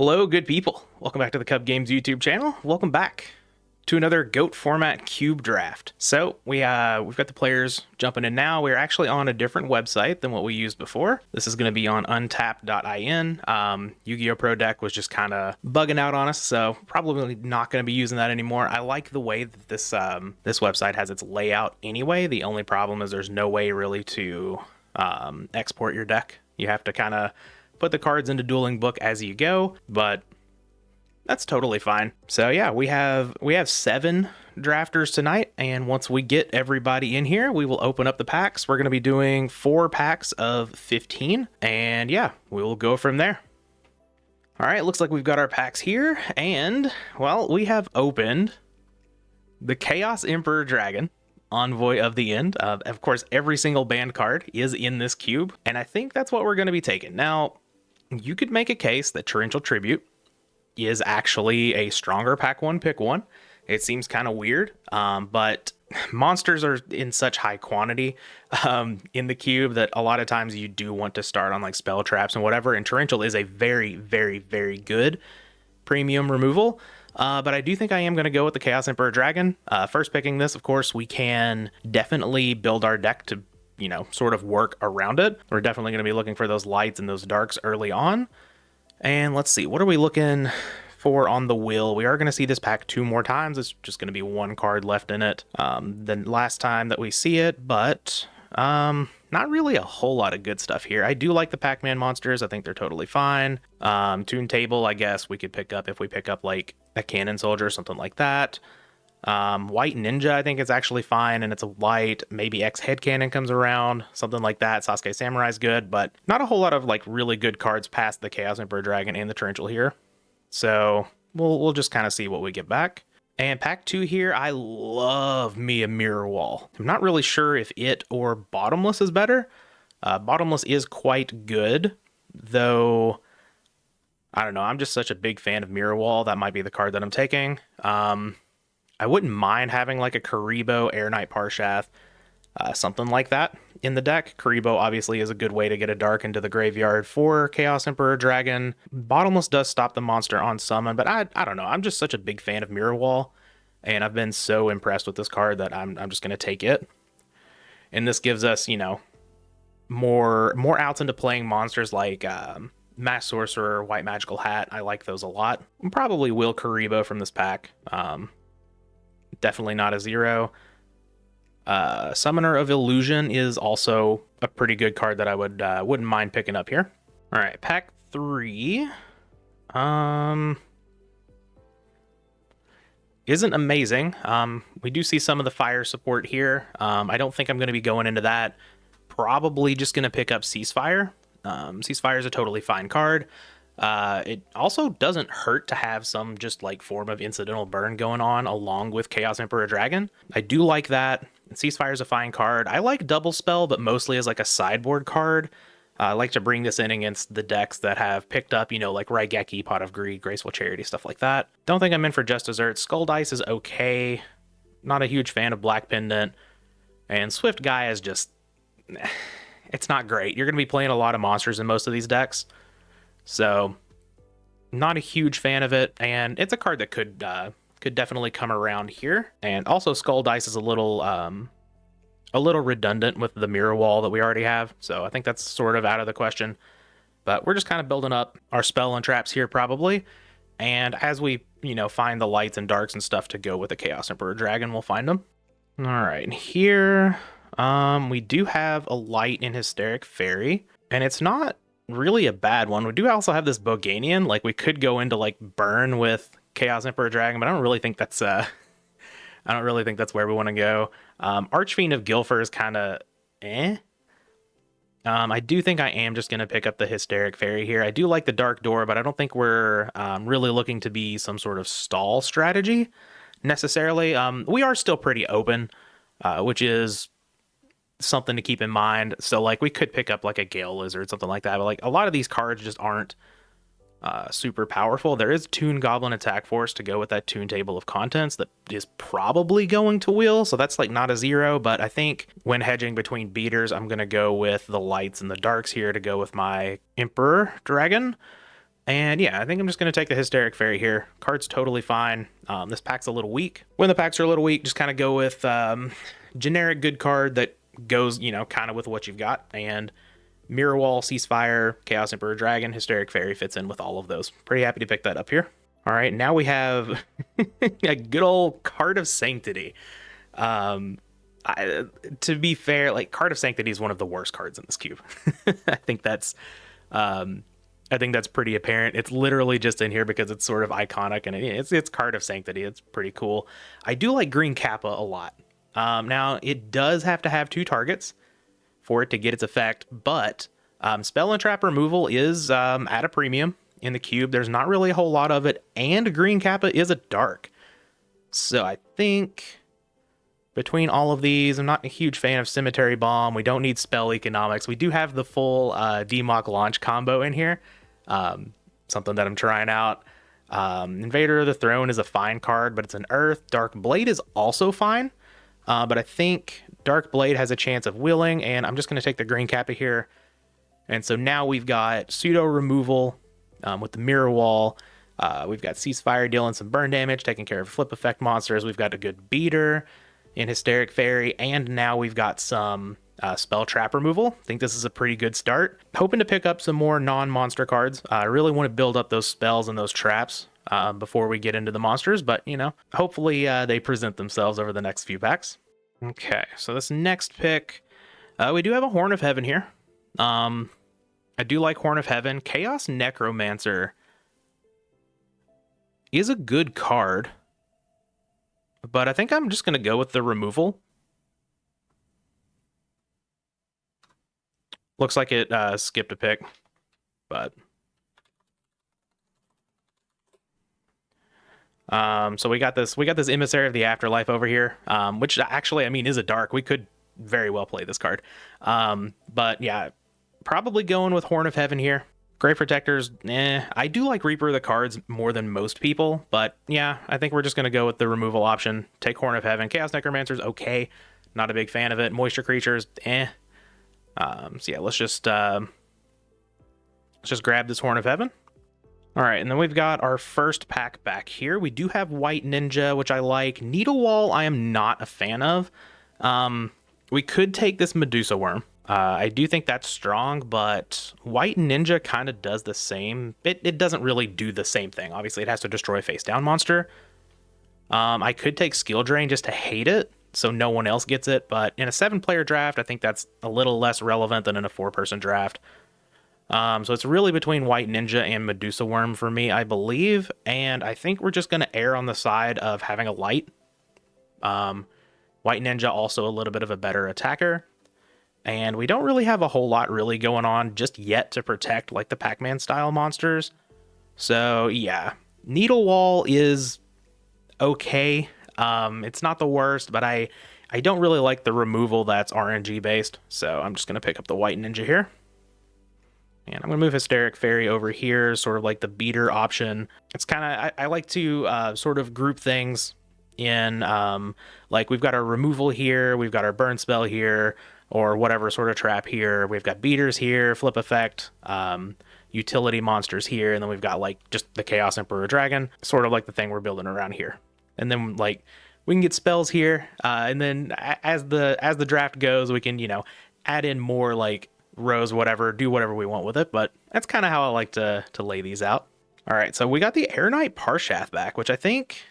Hello, good people. Welcome back to the Kuhb Games YouTube channel. Welcome back to another GOAT format cube draft. So we've got the players jumping in now. We're actually on a different website than what we used before. This is going to be on untap.in. Yu-Gi-Oh! Pro Deck was just kind of bugging out on us, so probably not going to be using that anymore. I like the way that this website has its layout anyway. The only problem is there's no way really to export your deck. You have to kind of put the cards into Dueling Book as you go, but that's totally fine. So yeah, we have 7 drafters tonight, and once we get everybody in here, we will open up the packs. We're going to be doing 4 packs of 15, and yeah, we'll go from there. All right, looks like we've got our packs here, and well, we have opened the Chaos Emperor Dragon, Envoy of the End. Of course, every single banned card is in this cube, and I think that's what we're going to be taking. Now, you could make a case that Torrential Tribute is actually a stronger pack 1 pick 1. It seems kind of weird, but monsters are in such high quantity in the cube that a lot of times you do want to start on like spell traps and whatever, and Torrential is a very, very, very good premium removal. But I do think I am going to go with the Chaos Emperor Dragon. First picking this, of course, we can definitely build our deck to, sort of work around it. We're definitely going to be looking for those lights and those darks early on. And let's see, what are we looking for on the wheel? We are going to see this pack 2 more times. It's just going to be 1 card left in it than last time that we see it, but not really a whole lot of good stuff here. I do like the Pac-Man monsters. I think they're totally fine. Toon Table, I guess we could pick up if we pick up like a Cannon Soldier or something like that. White Ninja, I think it's actually fine, and it's a light. Maybe X Head Cannon comes around, something like that. Sasuke Samurai's good, but not a whole lot of like really good cards past the Chaos Emperor Dragon and the Torrential here. So we'll just kind of see what we get back. And pack 2 here, I love me a Mirror Wall. I'm not really sure if it or Bottomless is better. Bottomless is quite good, though I don't know. I'm just such a big fan of Mirror Wall. That might be the card that I'm taking. I wouldn't mind having like a Kuriboh, Air Knight Parshath, something like that in the deck. Kuriboh obviously is a good way to get a dark into the graveyard for Chaos Emperor Dragon. Bottomless does stop the monster on summon, but I don't know. I'm just such a big fan of Mirror Wall, and I've been so impressed with this card that I'm just going to take it. And this gives us, more outs into playing monsters like Mass Sorcerer, White Magical Hat. I like those a lot. Probably will Kuriboh from this pack. Definitely not a 0. Summoner of Illusion is also a pretty good card that I wouldn't mind picking up here. All right, pack 3 isn't amazing. We do see some of the fire support here. I don't think I'm going to be going into that. Probably just going to pick up Ceasefire. Ceasefire is a totally fine card. It also doesn't hurt to have some just like form of incidental burn going on along with Chaos Emperor Dragon. I do like that. Ceasefire is a fine card. I like Double Spell, but mostly as like a sideboard card. I like to bring this in against the decks that have picked up, like Raigeki, Pot of Greed, Graceful Charity, stuff like that. Don't think I'm in for Just Dessert. Skull Dice is okay. Not a huge fan of Black Pendant. And Swift Guy is just, it's not great. You're going to be playing a lot of monsters in most of these decks. So, not a huge fan of it, and it's a card that could definitely come around here. And also, Skull Dice is a little redundant with the Mirror Wall that we already have, so I think that's sort of out of the question. But we're just kind of building up our spell and traps here, probably. And as we, find the lights and darks and stuff to go with the Chaos Emperor Dragon, we'll find them. All right, here we do have a light in Hysteric Fairy, and it's not really a bad one. We do also have this Boganian. Like, we could go into like burn with Chaos Emperor Dragon, but I don't really think that's where we want to go. Archfiend of Guilford is kind of I do think I am just going to pick up the Hysteric Fairy here. I do like the Dark Door, but I don't think we're really looking to be some sort of stall strategy necessarily. We are still pretty open, which is something to keep in mind. So like we could pick up like a Gale Lizard, something like that, but like a lot of these cards just aren't super powerful. There is Toon Goblin Attack Force to go with that Toon Table of Contents that is probably going to wheel, so that's like not a 0, but I think when hedging between beaters, I'm going to go with the lights and the darks here to go with my Emperor Dragon. And yeah, I think I'm just going to take the Hysteric Fairy here. Card's totally fine. This pack's a little weak. When the packs are a little weak, just kind of go with generic good card that goes, you know, kind of with what you've got. And Mirror Wall, Ceasefire, Chaos Emperor Dragon, Hysteric Fairy fits in with all of those. Pretty happy to pick that up here. All right, now we have a good old Card of Sanctity. To be fair, like, Card of Sanctity is one of the worst cards in this cube. I think that's pretty apparent. It's literally just in here because it's sort of iconic, and it's Card of Sanctity. It's pretty cool. I do like Green Kappa a lot. Now, it does have to have 2 targets for it to get its effect, but spell and trap removal is at a premium in the cube. There's not really a whole lot of it, and Green Kappa is a dark. So I think between all of these, I'm not a huge fan of Cemetery Bomb. We don't need Spell Economics. We do have the full DMOC launch combo in here. Something that I'm trying out. Invader of the Throne is a fine card, but it's an Earth. Dark Blade is also fine, but I think Dark Blade has a chance of willing, and I'm just going to take the Green Kappa here. And so now we've got pseudo removal with the Mirror Wall. We've got Ceasefire dealing some burn damage, taking care of flip effect monsters. We've got a good beater in Hysteric Fairy, and now we've got some spell trap removal. I think this is a pretty good start. Hoping to pick up some more non-monster cards. I really want to build up those spells and those traps before we get into the monsters, but, you know, hopefully they present themselves over the next few packs. Okay, so this next pick, we do have a Horn of Heaven here. I do like Horn of Heaven. Chaos Necromancer is a good card, but I think I'm just going to go with the removal. Looks like it skipped a pick, but so we got this Emissary of the Afterlife over here, which actually, I mean, is a dark. We could very well play this card, but yeah, probably going with Horn of Heaven here. Grave Protectors, I do like Reaper of the Cards more than most people, but yeah, I think we're just going to go with the removal option. Take Horn of Heaven. Chaos Necromancer's okay. Not a big fan of it. Moisture Creatures, So yeah, let's just grab this Horn of Heaven. All right, and then we've got our first pack back here. We do have White Ninja, which I like. Needle Wall, I am not a fan of. We could take this Medusa Worm. I do think that's strong, but White Ninja kind of does the same. It doesn't really do the same thing. Obviously, it has to destroy a face-down monster. I could take Skill Drain just to hate it, so no one else gets it, but in a 7-player draft, I think that's a little less relevant than in a 4-person draft. So it's really between White Ninja and Medusa Worm for me, I believe, and I think we're just going to err on the side of having a light. White Ninja also a little bit of a better attacker, and we don't really have a whole lot really going on just yet to protect like the Pac-Man style monsters. So yeah, Needle Wall is okay. It's not the worst, but I don't really like the removal that's RNG based, so I'm just going to pick up the White Ninja here. And I'm going to move Hysteric Fairy over here, sort of like the beater option. It's kind of, I like to sort of group things in, like we've got our removal here, we've got our burn spell here, or whatever sort of trap here. We've got beaters here, flip effect, utility monsters here, and then we've got like just the Chaos Emperor Dragon, sort of like the thing we're building around here. And then like we can get spells here, and then as the draft goes, we can, you know, add in more like rows, whatever, do whatever we want with it. But that's kind of how I like to lay these out. All right, so we got the Air Knight Parshath back, which I think,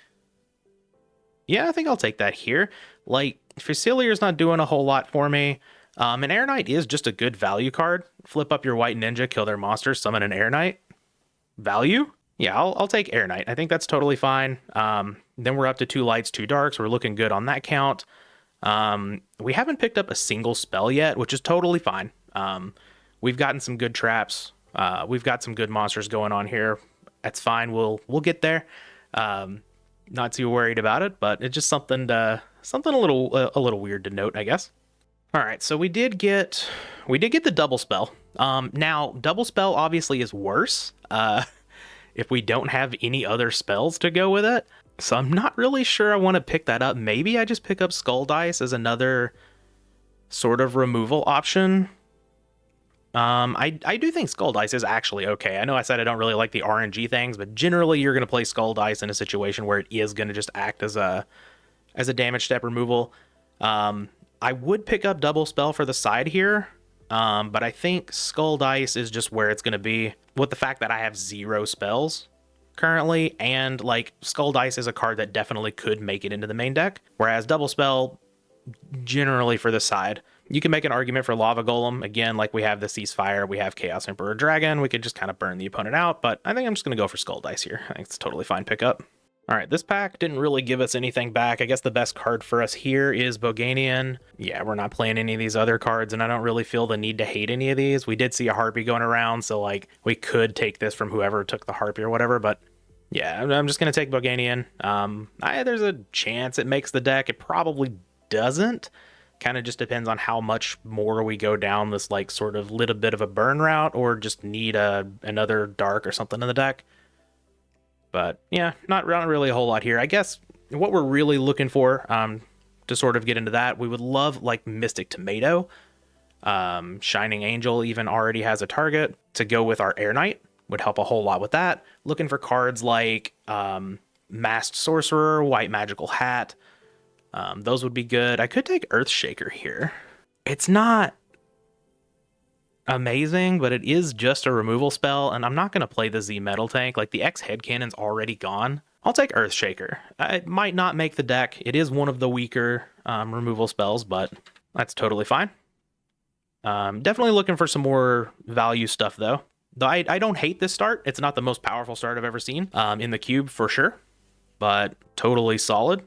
yeah, I think I'll take that here. Like, Fusiliar's not doing a whole lot for me. And Air Knight is just a good value card. Flip up your White Ninja, kill their monsters, summon an Air Knight. Value? Yeah, I'll take Air Knight. I think that's totally fine. Then we're up to 2 lights, 2 darks. We're looking good on that count. We haven't picked up a single spell yet, which is totally fine. We've gotten some good traps. We've got some good monsters going on here. That's fine. We'll get there. Not too worried about it, but it's just something a little weird to note, I guess. All right, so we did get the double spell. Now double spell obviously is worse if we don't have any other spells to go with it. So I'm not really sure I want to pick that up. Maybe I just pick up Skull Dice as another sort of removal option. I do think Skull Dice is actually okay. I know I said I don't really like the RNG things, but generally you're going to play Skull Dice in a situation where it is going to just act as a damage step removal. I would pick up Double Spell for the side here, but I think Skull Dice is just where it's going to be with the fact that I have 0 spells currently, and like Skull Dice is a card that definitely could make it into the main deck, whereas Double Spell generally for the side. You can make an argument for Lava Golem. Again, like we have the Ceasefire, we have Chaos Emperor Dragon. We could just kind of burn the opponent out, but I think I'm just going to go for Skull Dice here. I think it's a totally fine pickup. All right, this pack didn't really give us anything back. I guess the best card for us here is Boganian. Yeah, we're not playing any of these other cards, and I don't really feel the need to hate any of these. We did see a Harpy going around, so like we could take this from whoever took the Harpy or whatever, but yeah, I'm just going to take Boganian. There's a chance it makes the deck. It probably doesn't. Kind of just depends on how much more we go down this like sort of little bit of a burn route, or just need another dark or something in the deck. But yeah, not really a whole lot here. I guess what we're really looking for, to sort of get into that, we would love like Mystic Tomato. Shining Angel even already has a target to go with our Air Knight. Would help a whole lot with that. Looking for cards like Masked Sorcerer, White Magical Hat. Those would be good. I could take Earthshaker here. It's not amazing, but it is just a removal spell, and I'm not going to play the Z Metal Tank. Like, the X Head Cannon's already gone. I'll take Earthshaker. It might not make the deck. It is one of the weaker removal spells, but that's totally fine. Definitely looking for some more value stuff, though. I don't hate this start. It's not the most powerful start I've ever seen in the cube, for sure, but totally solid.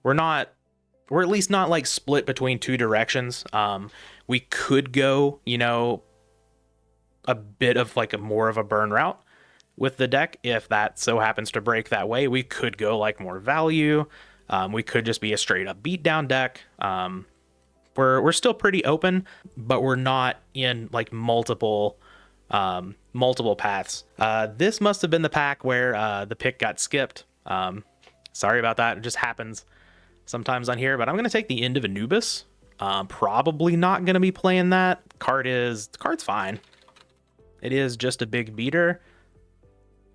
We're at least not like split between two directions. We could go, a bit of like more of a burn route with the deck. If that so happens to break that way, we could go like more value. We could just be a straight up beatdown deck. We're still pretty open, but we're not in like multiple paths. This must have been the pack where the pick got skipped. Sorry about that. It just happens sometimes on here, but I'm going to take the End of Anubis. Probably not going to be playing that. The card's fine. It is just a big beater.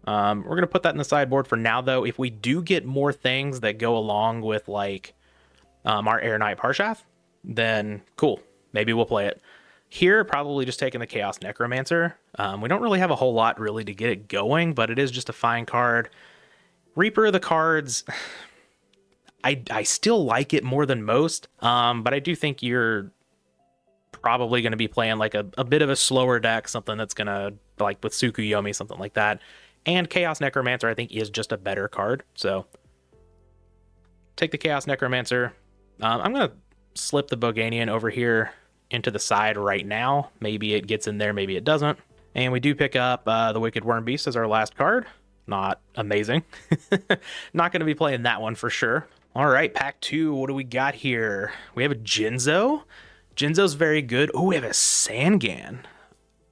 We're going to put that in the sideboard for now, though. If we do get more things that go along with like our Air Knight Parshath, then cool. Maybe we'll play it. Here, probably just taking the Chaos Necromancer. We don't really have a whole lot really to get it going, but it is just a fine card. Reaper of the Cards, I still like it more than most, but I do think you're probably going to be playing like a bit of a slower deck, something that's going to, like with Tsukuyomi, something like that. And Chaos Necromancer, I think, is just a better card. So take the Chaos Necromancer. I'm going to slip the Boganian over here into the side right now. Maybe it gets in there, maybe it doesn't. And we do pick up the Wicked Worm Beast as our last card. Not amazing. Not going to be playing that one for sure. All right, pack 2. What do we got here? We have a Jinzo. Jinzo's very good. Oh, we have a Sangan.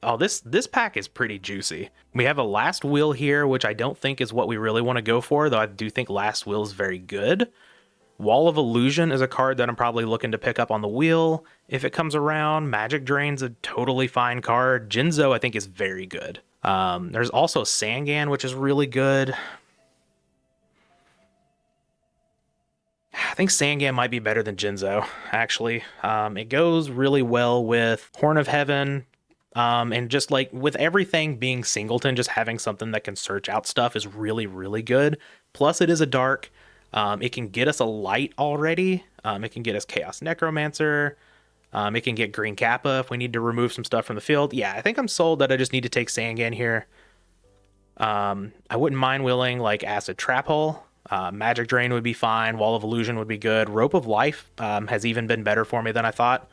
Oh, this pack is pretty juicy. We have a Last Will here, which I don't think is what we really want to go for, though I do think Last Will is very good. Wall of Illusion is a card that I'm probably looking to pick up on the wheel if it comes around. Magic Drain's a totally fine card. Jinzo, I think, is very good. There's also Sangan, which is really good. I think Sangan might be better than Jinzo, actually. It goes really well with Horn of Heaven, and just like with everything being singleton, just having something that can search out stuff is really, really good. Plus, it is a dark. It can get us a light already. It can get us Chaos Necromancer. It can get Green Kappa if we need to remove some stuff from the field. Yeah, I think I'm sold that I just need to take Sangan here. I wouldn't mind willing like Acid Trap Hole. Magic Drain would be fine. Wall of Illusion would be good. Rope of Life has even been better for me than I thought.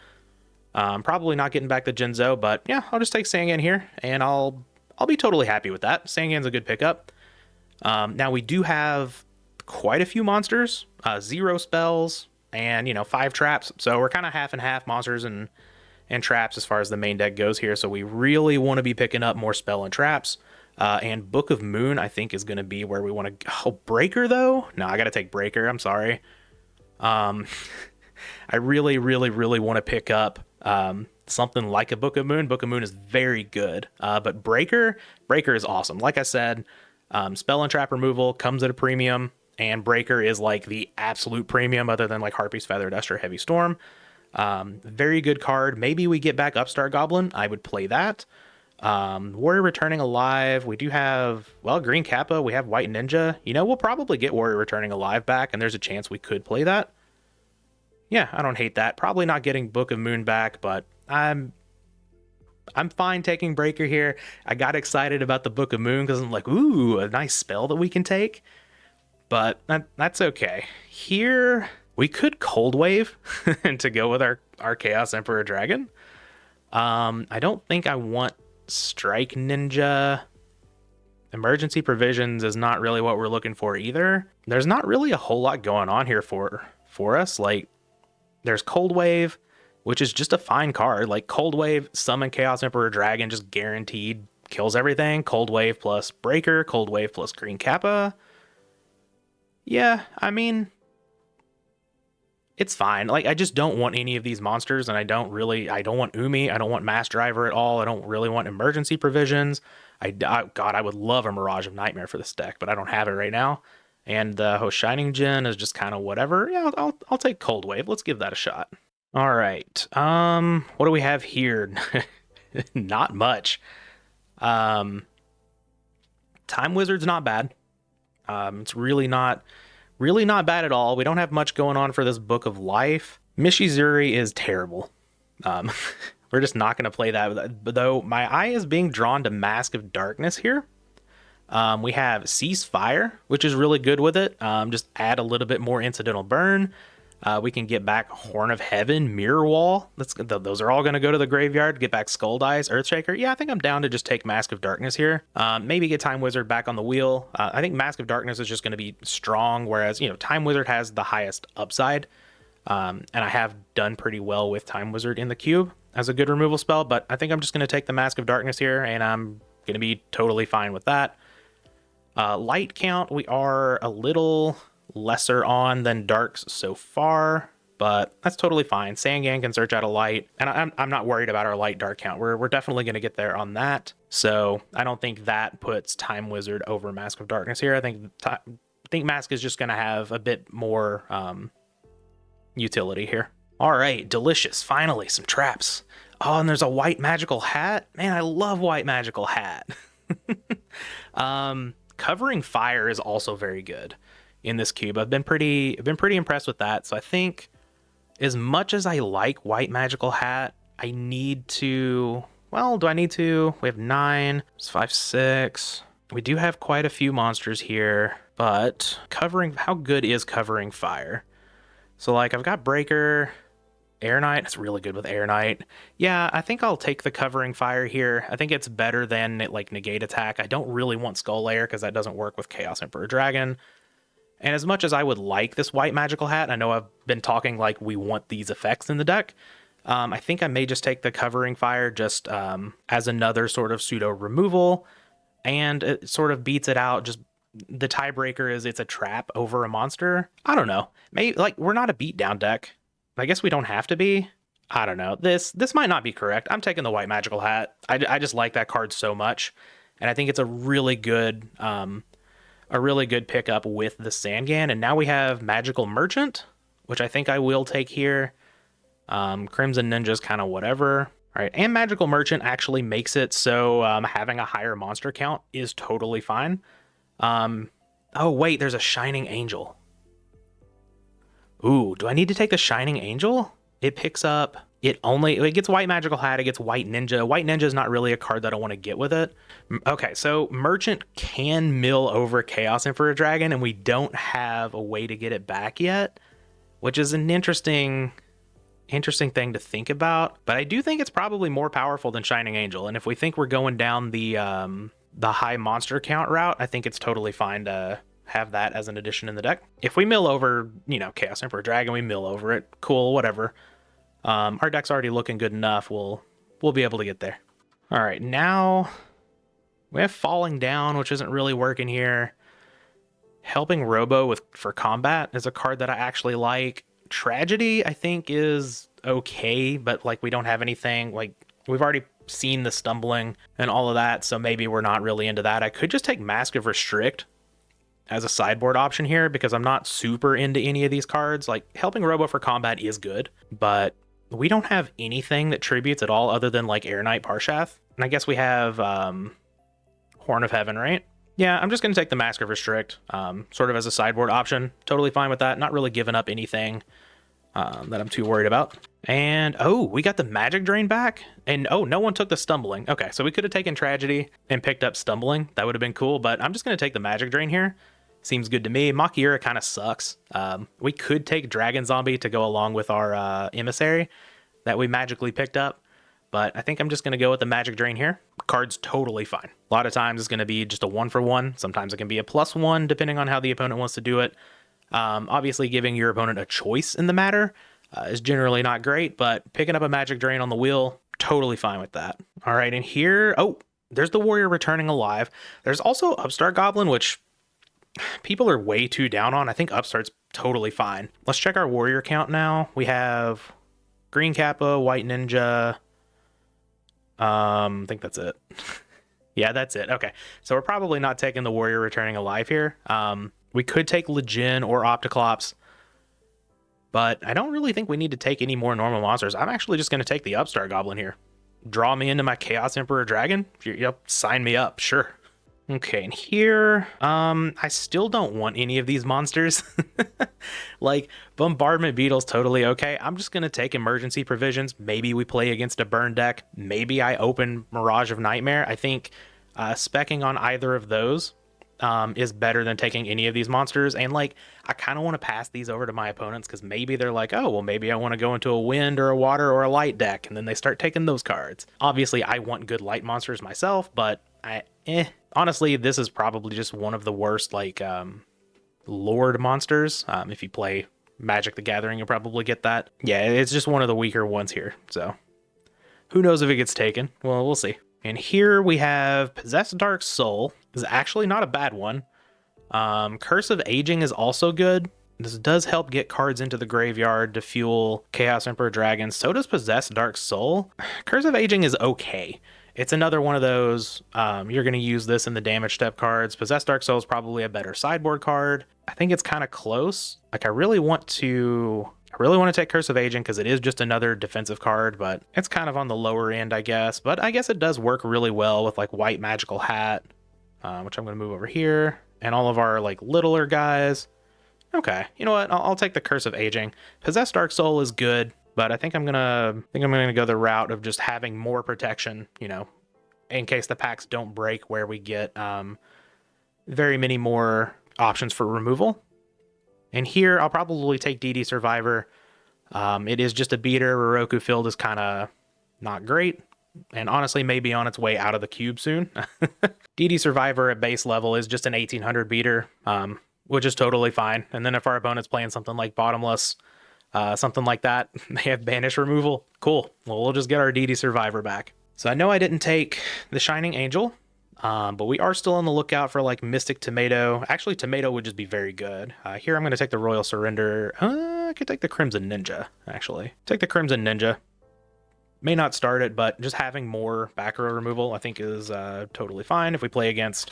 Probably not getting back to Jinzo, but yeah, I'll just take Sangan here, and I'll be totally happy with that. Sangan's a good pickup. Now we do have quite a few monsters, 0 spells, and 5 traps. So we're kind of half and half monsters and traps as far as the main deck goes here. So we really want to be picking up more spell and traps. And Book of Moon, I think, is going to be where we want to... Oh, Breaker, though? No, I got to take Breaker. I'm sorry. I really, really, really want to pick up something like a Book of Moon. Book of Moon is very good, but Breaker is awesome. Like I said, spell and trap removal comes at a premium, and Breaker is like the absolute premium other than like Harpy's Feather Dust or Heavy Storm. Very good card. Maybe we get back Upstart Goblin. I would play that. Warrior Returning Alive. We do have, well, Green Kappa. We have White Ninja. You know, we'll probably get Warrior Returning Alive back, and there's a chance we could play that. Yeah, I don't hate that. Probably not getting Book of Moon back, but I'm fine taking Breaker here. I got excited about the Book of Moon because I'm like, ooh, a nice spell that we can take. But that's okay. Here, we could Cold Wave to go with our Chaos Emperor Dragon. I don't think I want Strike Ninja. Emergency Provisions is not really what we're looking for either. There's not really a whole lot going on here for us. Like, there's Cold Wave, which is just a fine card. Like, Cold Wave, summon Chaos Emperor Dragon, just guaranteed kills everything. Cold Wave plus Breaker, Cold Wave plus Green Kappa. Yeah, I mean, it's fine. Like, I just don't want any of these monsters, and I don't want Umi, I don't want Mass Driver at all, I don't really want Emergency Provisions. God, I would love a Mirage of Nightmare for this deck, but I don't have it right now. And the Host Shining Djinn is just kind of whatever. Yeah, I'll take Cold Wave. Let's give that a shot. All right. What do we have here? Not much. Time Wizard's not bad. It's really not bad at all. We don't have much going on for this Book of Life. Mishizuri is terrible. We're just not going to play that. But though my eye is being drawn to Mask of Darkness here. We have Ceasefire, which is really good with it. Just add a little bit more incidental burn. We can get back Horn of Heaven, Mirror Wall. Those are all going to go to the graveyard. Get back Skull Dice, Earthshaker. Yeah, I think I'm down to just take Mask of Darkness here. Maybe get Time Wizard back on the wheel. I think Mask of Darkness is just going to be strong, whereas, you know, Time Wizard has the highest upside. And I have done pretty well with Time Wizard in the cube as a good removal spell, but I think I'm just going to take the Mask of Darkness here, and I'm going to be totally fine with that. Light count, we are a little lesser on than darks so far, but that's totally fine. Sangan can search out a light, and I'm not worried about our light dark count. We're definitely going to get there on that. So I don't think that puts Time Wizard over Mask of Darkness here. I think Mask is just going to have a bit more utility here. All right, delicious. Finally, some traps. Oh, and there's a white magical hat. Man, I love white magical hat. Covering Fire is also very good in this cube. I've been pretty impressed with that. So I think as much as I like white magical hat, I need to, well, do I need to? We have 9, it's 5, 6. We do have quite a few monsters here, but how good is Covering Fire? So like I've got Breaker, Air Knight. It's really good with Air Knight. Yeah, I think I'll take the Covering Fire here. I think it's better than like Negate Attack. I don't really want Skull Layer because that doesn't work with Chaos Emperor Dragon. And as much as I would like this white magical hat, I know I've been talking like we want these effects in the deck. I think I may just take the Covering Fire just as another sort of pseudo removal, and it sort of beats it out. Just the tiebreaker is it's a trap over a monster. I don't know. Maybe like we're not a beatdown deck. I guess we don't have to be. I don't know. This might not be correct. I'm taking the white magical hat. I just like that card so much, and I think it's a really good pickup with the Sangan. And now we have Magical Merchant, which I think I will take here. Crimson Ninja's kind of whatever. All right, and Magical Merchant actually makes it so having a higher monster count is totally fine. Oh wait, there's a Shining Angel. Ooh, do I need to take the Shining Angel? It picks up, it gets White Magical Hat, it gets White Ninja. White Ninja is not really a card that I want to get with it. Okay, so Merchant can mill over Chaos Emperor Dragon, and we don't have a way to get it back yet, which is an interesting thing to think about. But I do think it's probably more powerful than Shining Angel, and if we think we're going down the high monster count route, I think it's totally fine to have that as an addition in the deck. If we mill over, you know, Chaos Emperor Dragon, we mill over it, cool, whatever. Our deck's already looking good enough. We'll be able to get there. All right, now we have Falling Down, which isn't really working here. Helping Robo for combat is a card that I actually like. Tragedy, I think, is okay, but like we don't have anything, like we've already seen the stumbling and all of that, so maybe we're not really into that. I could just take Mask of Restrict as a sideboard option here because I'm not super into any of these cards. Like helping Robo for combat is good, but we don't have anything that tributes at all other than like Air Knight Parshath. And I guess we have Horn of Heaven, right? Yeah, I'm just going to take the Mask of Restrict sort of as a sideboard option. Totally fine with that. Not really giving up anything that I'm too worried about. And oh, we got the Magic Drain back. And oh, no one took the Stumbling. Okay, so we could have taken Tragedy and picked up Stumbling. That would have been cool, but I'm just going to take the Magic Drain here. Seems good to me. Makiura kind of sucks. We could take Dragon Zombie to go along with our Emissary that we magically picked up, but I think I'm just going to go with the Magic Drain here. Card's totally fine. A lot of times it's going to be just a 1-for-1. Sometimes it can be a +1 depending on how the opponent wants to do it. Obviously giving your opponent a choice in the matter is generally not great, but picking up a Magic Drain on the wheel, totally fine with that. All right, and here, oh, there's the Warrior returning alive. There's also Upstart Goblin, which people are way too down on. I think Upstart's totally fine. Let's check our Warrior count now. We have Green Kappa, White Ninja. I think that's it. Yeah, that's it. Okay, so we're probably not taking the Warrior returning alive here. We could take Legion or Opticlops, but I don't really think we need to take any more normal monsters. I'm actually just going to take the Upstart Goblin here. Draw me into my Chaos Emperor Dragon? Yep, sign me up, sure. Okay, and here, I still don't want any of these monsters. Like, Bombardment Beetle's totally okay. I'm just going to take Emergency Provisions. Maybe we play against a burn deck. Maybe I open Mirage of Nightmare. I think speccing on either of those is better than taking any of these monsters. And, like, I kind of want to pass these over to my opponents because maybe they're like, oh, well, maybe I want to go into a wind or a water or a light deck. And then they start taking those cards. Obviously, I want good light monsters myself, but honestly, this is probably just one of the worst, like, Lord monsters. If you play Magic the Gathering, you'll probably get that. Yeah, it's just one of the weaker ones here. So who knows if it gets taken? Well, we'll see. And here we have Possessed Dark Soul. This is actually not a bad one. Curse of Aging is also good. This does help get cards into the graveyard to fuel Chaos Emperor Dragon. So does Possessed Dark Soul. Curse of Aging is okay. It's another one of those, you're going to use this in the damage step cards. Possessed Dark Soul is probably a better sideboard card. I think it's kind of close. Like, I really want to take Curse of Aging because it is just another defensive card, but it's kind of on the lower end, I guess. But I guess it does work really well with, like, White Magical Hat, which I'm going to move over here, and all of our, like, littler guys. Okay, you know what? I'll take the Curse of Aging. Possessed Dark Soul is good. But I think I'm gonna go the route of just having more protection, you know, in case the packs don't break, where we get very many more options for removal. And here I'll probably take DD Survivor. It is just a beater. Roroku Field is kind of not great, and honestly maybe on its way out of the cube soon. DD Survivor at base level is just an 1800 beater, which is totally fine. And then if our opponent's playing something like Bottomless, something like that, they have banish removal. Cool. Well, we'll just get our DD Survivor back. So I know I didn't take the Shining Angel, but we are still on the lookout for, like, Mystic Tomato. Actually, Tomato would just be very good. Here I'm going to take the Royal Surrender. I could take the Crimson Ninja, actually. Take the Crimson Ninja. May not start it, but just having more back row removal I think is totally fine if we play against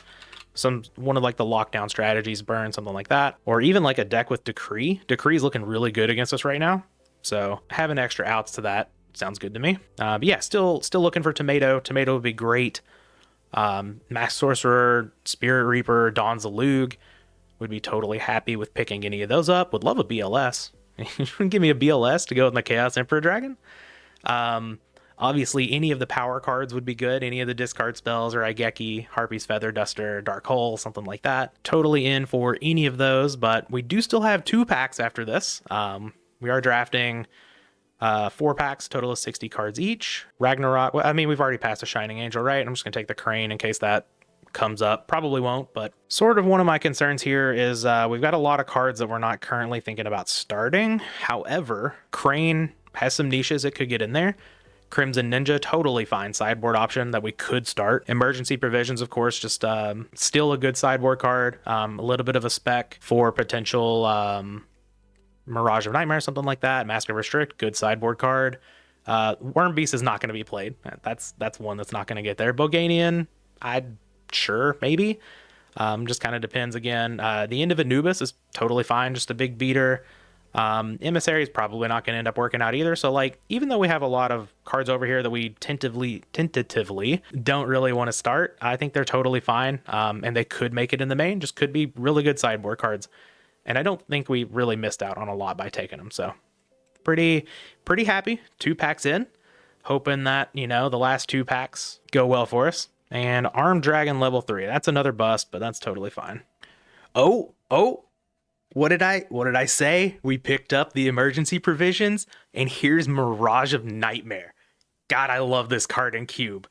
one of, like, the lockdown strategies, burn, something like that, or even like a deck with Decree. Decree's looking really good against us right now, so having extra outs to that sounds good to me. But yeah, still looking for Tomato. Tomato would be great. Mass Sorcerer, Spirit Reaper, Dawn Zalug would be totally happy with picking any of those up. Would love a BLS. Give me a BLS to go with my Chaos Emperor Dragon. Obviously, any of the power cards would be good. Any of the discard spells, or Aigeki, Harpy's Feather Duster, Dark Hole, something like that. Totally in for any of those, but we do still have 2 packs after this. We are drafting 4 packs, total of 60 cards each. Ragnarok, well, I mean, we've already passed a Shining Angel, right? I'm just going to take the Crane in case that comes up. Probably won't, but sort of one of my concerns here is we've got a lot of cards that we're not currently thinking about starting. However, Crane has some niches it could get in there. Crimson Ninja, totally fine sideboard option that we could start. Emergency Provisions, of course, just still a good sideboard card. A little bit of a spec for potential Mirage of Nightmare, something like that. Mask of Restrict, good sideboard card. Worm Beast is not going to be played. That's one that's not going to get there. Boganian, I'd sure, maybe. Just kind of depends again. The end of Anubis is totally fine, just a big beater. Emissary is probably not going to end up working out either. So like, even though we have a lot of cards over here that we tentatively don't really want to start, I think they're totally fine. And they could make it in the main, just could be really good sideboard cards. And I don't think we really missed out on a lot by taking them. So pretty happy. 2 packs in, hoping that, you know, the last 2 packs go well for us. And Armed Dragon level 3. That's another bust, but that's totally fine. Oh, what did I say? We picked up the emergency provisions, and here's Mirage of Nightmare. God, I love this card in Cube.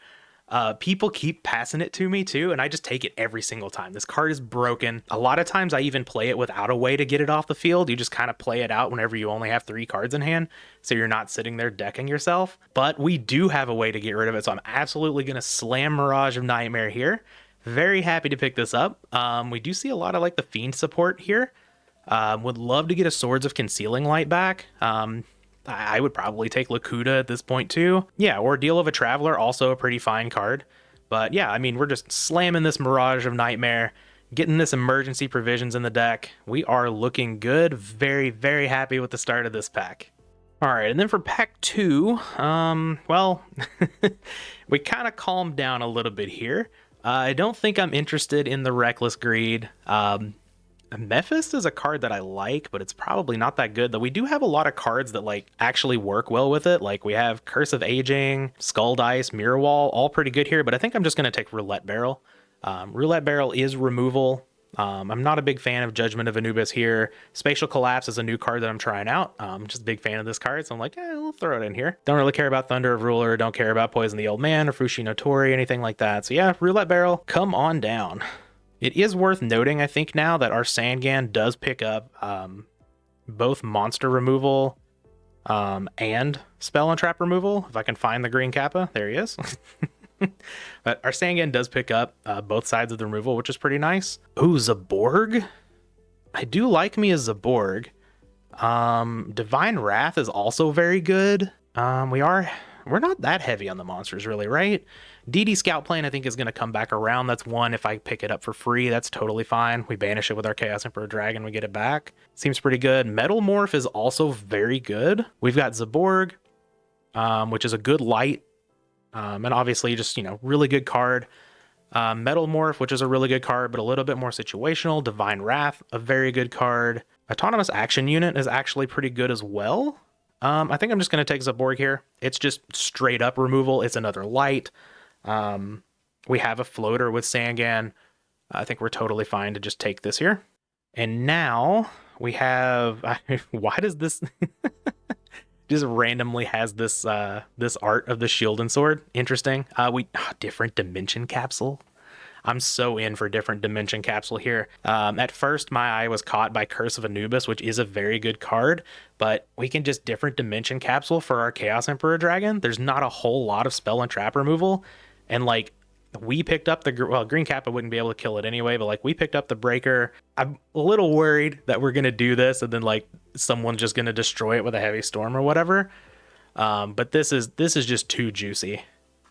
People keep passing it to me too, and I just take it every single time. This card is broken. A lot of times I even play it without a way to get it off the field. You just kind of play it out whenever you only have 3 cards in hand, so you're not sitting there decking yourself. But we do have a way to get rid of it, so I'm absolutely going to slam Mirage of Nightmare here. Very happy to pick this up. We do see a lot of like the Fiend support here. Would love to get a Swords of Concealing Light back. I would probably take Lakuta at this point too. Yeah, Ordeal of a Traveler, also a pretty fine card. But yeah, I mean, we're just slamming this Mirage of Nightmare, getting this emergency provisions in the deck. We are looking good. Very, very happy with the start of this pack. All right, and then for pack 2, well, we kind of calmed down a little bit here. I don't think I'm interested in the Reckless Greed. Mephist is a card that I like, but it's probably not that good. Though we do have a lot of cards that like actually work well with it. Like we have Curse of Aging, Skull Dice, Mirror Wall, all pretty good here. But I think I'm just going to take Roulette Barrel. Roulette Barrel is removal. I'm not a big fan of Judgment of Anubis here. Spatial Collapse is a new card that I'm trying out. I'm just a big fan of this card, so I'm like, we'll throw it in here. Don't really care about Thunder of Ruler, don't care about Poison the Old Man or Fushi no Tori, anything like that. So yeah, Roulette Barrel, come on down. It is worth noting, I think, now that our Sangan does pick up both monster removal and spell and trap removal. If I can find the green Kappa, there he is. But our Sangan does pick up both sides of the removal, which is pretty nice. Ooh, Zaborg. I do like me as Zaborg. Divine Wrath is also very good. We're not that heavy on the monsters, really, right? DD Scout Plane, I think, is going to come back around. That's one. If I pick it up for free, that's totally fine. We banish it with our Chaos Emperor Dragon, we get it back. Seems pretty good. Metal Morph is also very good. We've got Zaborg, which is a good light. And obviously just, really good card. Metal Morph, which is a really good card, but a little bit more situational. Divine Wrath, a very good card. Autonomous Action Unit is actually pretty good as well. I think I'm just going to take Zaborg here. It's just straight up removal. It's another light. We have a floater with Sangan. I think we're totally fine to just take this here. And now we have... why does this... just randomly has this this art of the shield and sword? Interesting. Different dimension capsule. I'm so in for different dimension capsule here. At first, my eye was caught by Curse of Anubis, which is a very good card, but we can just different dimension capsule for our Chaos Emperor Dragon. There's not a whole lot of spell and trap removal, and like we picked up the green Kappa wouldn't be able to kill it anyway, but like we picked up the breaker. I'm a little worried that we're gonna do this and then like someone's just gonna destroy it with a heavy storm or whatever. But this is just too juicy.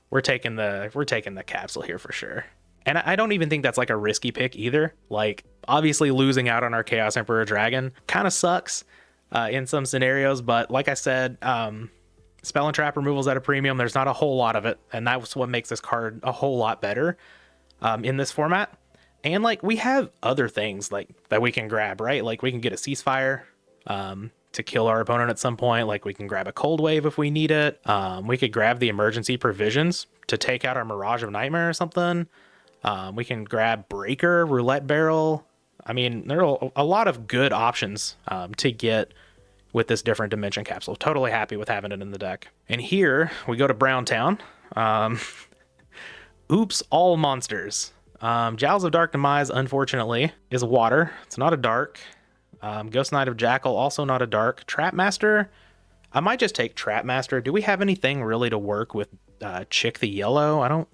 We're taking the capsule here for sure. And I don't even think that's like a risky pick either. Like, obviously losing out on our Chaos Emperor Dragon kind of sucks in some scenarios, but like I said, spell and trap removals at a premium, there's not a whole lot of it, and that's what makes this card a whole lot better in this format. And like, we have other things like that we can grab, right? Like we can get a ceasefire to kill our opponent at some point. Like we can grab a cold wave if we need it. We could grab the emergency provisions to take out our Mirage of Nightmare or something. We can grab Breaker, Roulette Barrel. I mean, there are a lot of good options to get with this different dimension capsule. Totally happy with having it in the deck. And here we go to Browntown. Oops, all monsters. Jowls of Dark Demise, unfortunately, is water. It's not a dark. Ghost Knight of Jackal, also not a dark. Trapmaster, I might just take Trapmaster. Do we have anything really to work with Chick the Yellow? I don't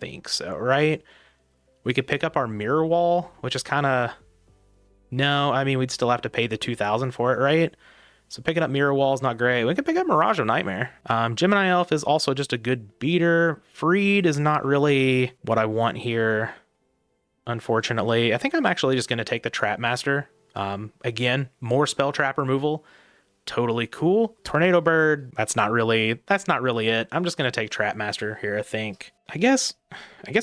think so, right? We could pick up our Mirror Wall, which is kind of No, I mean, we'd still have to pay the 2,000 for it, right? So picking up Mirror Wall is not great. We could pick up Mirage of Nightmare. Gemini Elf is also just a good beater. Freed is not really what I want here, unfortunately. I think I'm actually just going to take the Trap Master. Again, more spell trap removal. Totally cool. Tornado Bird, that's not really it. I'm just going to take Trap Master here, I think. I guess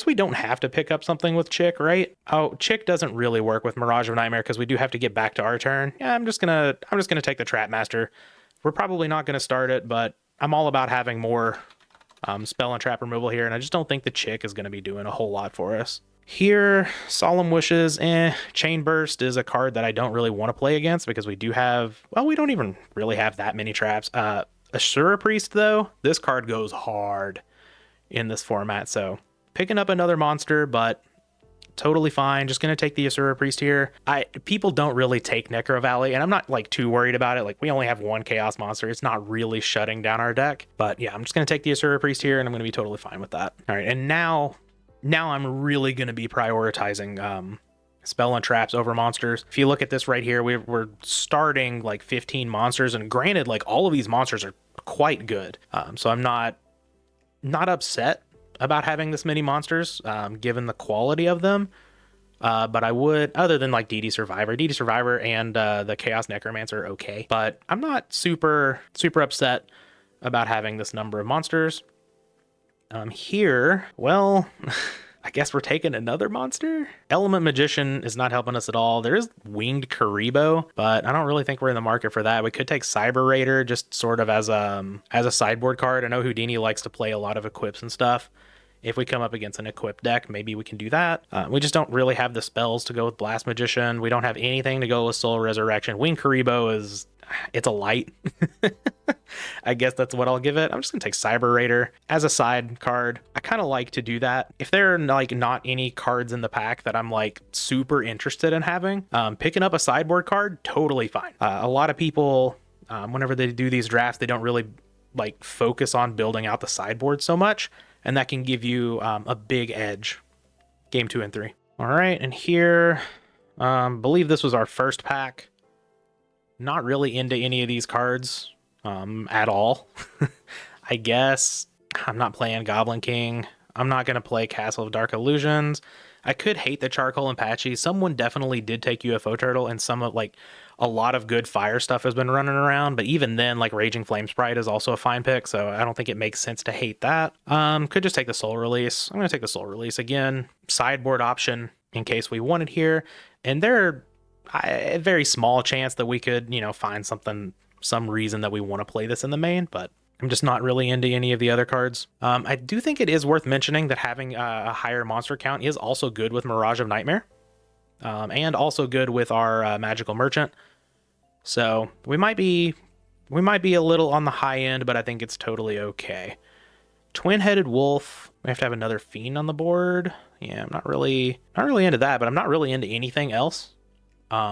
we don't have to pick up something with Chick, right? Oh, Chick doesn't really work with Mirage of Nightmare because we do have to get back to our turn. Yeah, I'm just gonna take the Trap Master. We're probably not gonna start it, but I'm all about having more spell and trap removal here, and I just don't think the Chick is gonna be doing a whole lot for us. Here, Solemn Wishes, Chain Burst is a card that I don't really want to play against because we do have, well, we don't even really have that many traps. Asura Priest, though, this card goes hard in this format, so picking up another monster, but totally fine. Just gonna take the Asura Priest here. People don't really take Necro Valley, and I'm not like too worried about it. Like, we only have one Chaos monster. It's not really shutting down our deck, but yeah, I'm just gonna take the Asura Priest here, and I'm gonna be totally fine with that. All right, and now I'm really gonna be prioritizing spell and traps over monsters. If you look at this right here, we're starting like 15 monsters, and granted, like, all of these monsters are quite good. So I'm not upset about having this many monsters, given the quality of them. But I would, other than like DD Survivor and the Chaos Necromancer, okay. But I'm not super upset about having this number of monsters. Here, well, I guess we're taking another monster. Element Magician is not helping us at all. There is Winged Karibo, but I don't really think we're in the market for that. We could take Cyber Raider just sort of as a sideboard card. I know Houdini likes to play a lot of equips and stuff. If we come up against an equipped deck, maybe we can do that. We just don't really have the spells to go with Blast Magician. We don't have anything to go with Soul Resurrection. Winged Karibo it's a light. I guess that's what I'll give it. I'm just gonna take Cyber Raider as a side card. I kind of like to do that. If there are like not any cards in the pack that I'm like super interested in having, picking up a sideboard card, totally fine. A lot of people, whenever they do these drafts, they don't really like focus on building out the sideboard so much, and that can give you a big edge game 2 and 3. All right, and here, believe this was our first pack. Not really into any of these cards at all. I guess I'm not playing Goblin King. I'm not going to play Castle of Dark Illusions. I could hate the Charcoal and Patchy. Someone definitely did take UFO Turtle, and some of like a lot of good fire stuff has been running around, but even then, like, Raging Flame Sprite is also a fine pick, so I don't think it makes sense to hate that. Could just take the Soul Release. I'm going to take the Soul Release again. Sideboard option in case we want it here, and there are a very small chance that we could, find some reason that we want to play this in the main, but I'm just not really into any of the other cards. I do think it is worth mentioning that having a higher monster count is also good with Mirage of Nightmare, and also good with our Magical Merchant. So we might be a little on the high end, but I think it's totally okay. Twin-Headed Wolf. We have to have another Fiend on the board. Yeah, I'm not really into that, but I'm not really into anything else.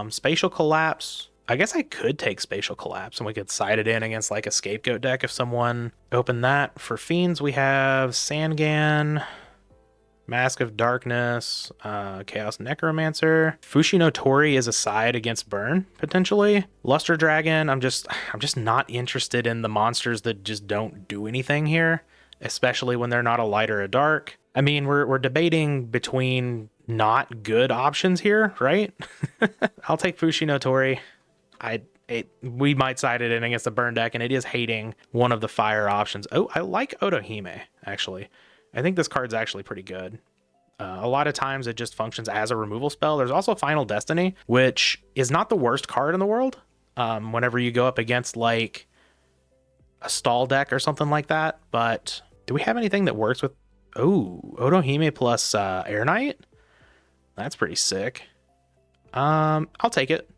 Spatial Collapse. I guess I could take Spatial Collapse and we could side it in against like a Scapegoat deck if someone opened that. For Fiends, we have Sangan, Mask of Darkness, Chaos Necromancer. Fushi no Tori is a side against Burn, potentially. Luster Dragon, I'm just not interested in the monsters that just don't do anything here, especially when they're not a light or a dark. I mean, we're debating between not good options here, right? I'll take Fushi no Tori. We might side it in against the Burn deck, and it is hating one of the fire options. Oh, I like Otohime, actually. I think this card's actually pretty good. A lot of times it just functions as a removal spell. There's also Final Destiny, which is not the worst card in the world. Whenever you go up against like a stall deck or something like that. But do we have anything that works with... Oh, Otohime plus Air Knight? That's pretty sick. I'll take it.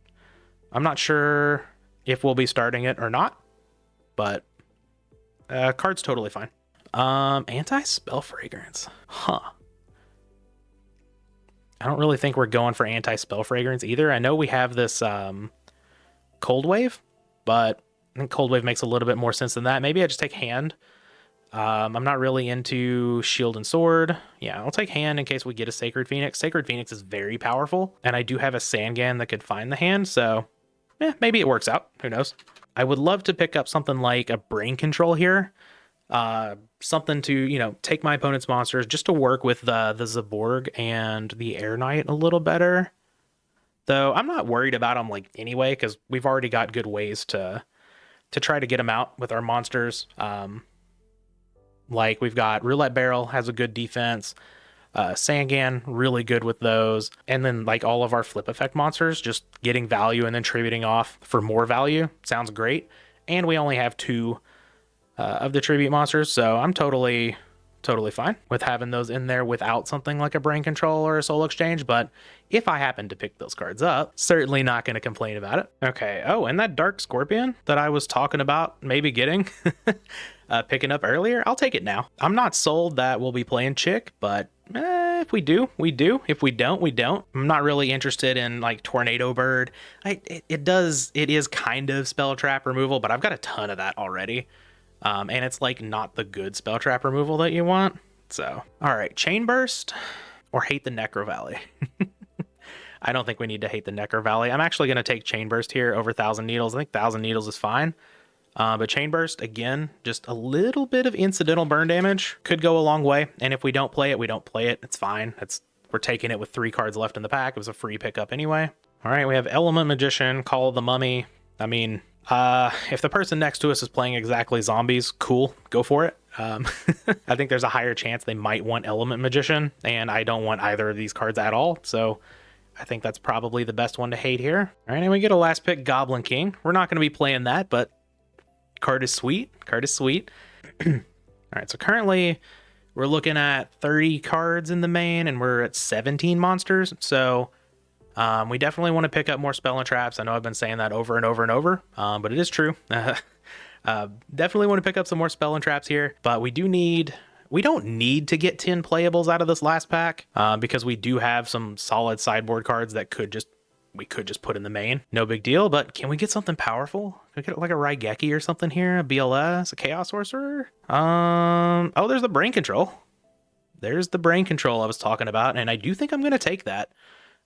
I'm not sure if we'll be starting it or not, but card's totally fine. Anti-Spell Fragrance. Huh. I don't really think we're going for Anti-Spell Fragrance either. I know we have this Cold Wave, but I think Cold Wave makes a little bit more sense than that. Maybe I just take Hand. I'm not really into shield and sword. Yeah, I'll take hand in case we get a Sacred Phoenix. Sacred Phoenix is very powerful, and I do have a Sangan that could find the hand, so maybe it works out. Who knows? I would love to pick up something like a Brain Control here. Something to, you know, take my opponent's monsters just to work with the Zaborg and the Air Knight a little better. Though I'm not worried about them like anyway, because we've already got good ways to try to get them out with our monsters. Like we've got Roulette Barrel has a good defense. Sangan, really good with those. And then like all of our flip effect monsters, just getting value and then tributing off for more value. Sounds great. And we only have 2 of the tribute monsters, so I'm totally fine with having those in there without something like a Brain Control or a Soul Exchange. But if I happen to pick those cards up, certainly not going to complain about it. Okay. Oh, and that Dark Scorpion that I was talking about maybe getting picking up earlier, I'll take it now. I'm not sold that we'll be playing Chick, but if we do, we do. If we don't, we don't. I'm not really interested in like Tornado Bird. It is kind of spell trap removal, but I've got a ton of that already. And it's like not the good spell trap removal that you want. So, all right, Chain Burst or hate the Necro Valley. I don't think we need to hate the Necro Valley. I'm actually going to take Chain Burst here over Thousand Needles. I think Thousand Needles is fine. But Chain Burst, again, just a little bit of incidental burn damage could go a long way. And if we don't play it, we don't play it. It's fine. We're taking it with 3 cards left in the pack. It was a free pickup anyway. All right, we have Element Magician, Call of the Mummy. I mean, if the person next to us is playing exactly zombies, cool, go for it. I think there's a higher chance they might want Element Magician, and I don't want either of these cards at all. So I think that's probably the best one to hate here. All right, and we get a last pick, Goblin King. We're not going to be playing that, but card is sweet. Card is sweet. All right, so currently we're looking at 30 cards in the main, and we're at 17 monsters. So we definitely want to pick up more spell and traps. I know I've been saying that over and over and over, but it is true. Definitely want to pick up some more spell and traps here, but we don't need to get 10 playables out of this last pack, because we do have some solid sideboard cards that we could just put in the main. No big deal, but can we get something powerful? Can we get like a Raigeki or something here? A BLS, a Chaos Sorcerer? Oh, there's the Brain Control. There's the Brain Control I was talking about, and I do think I'm going to take that.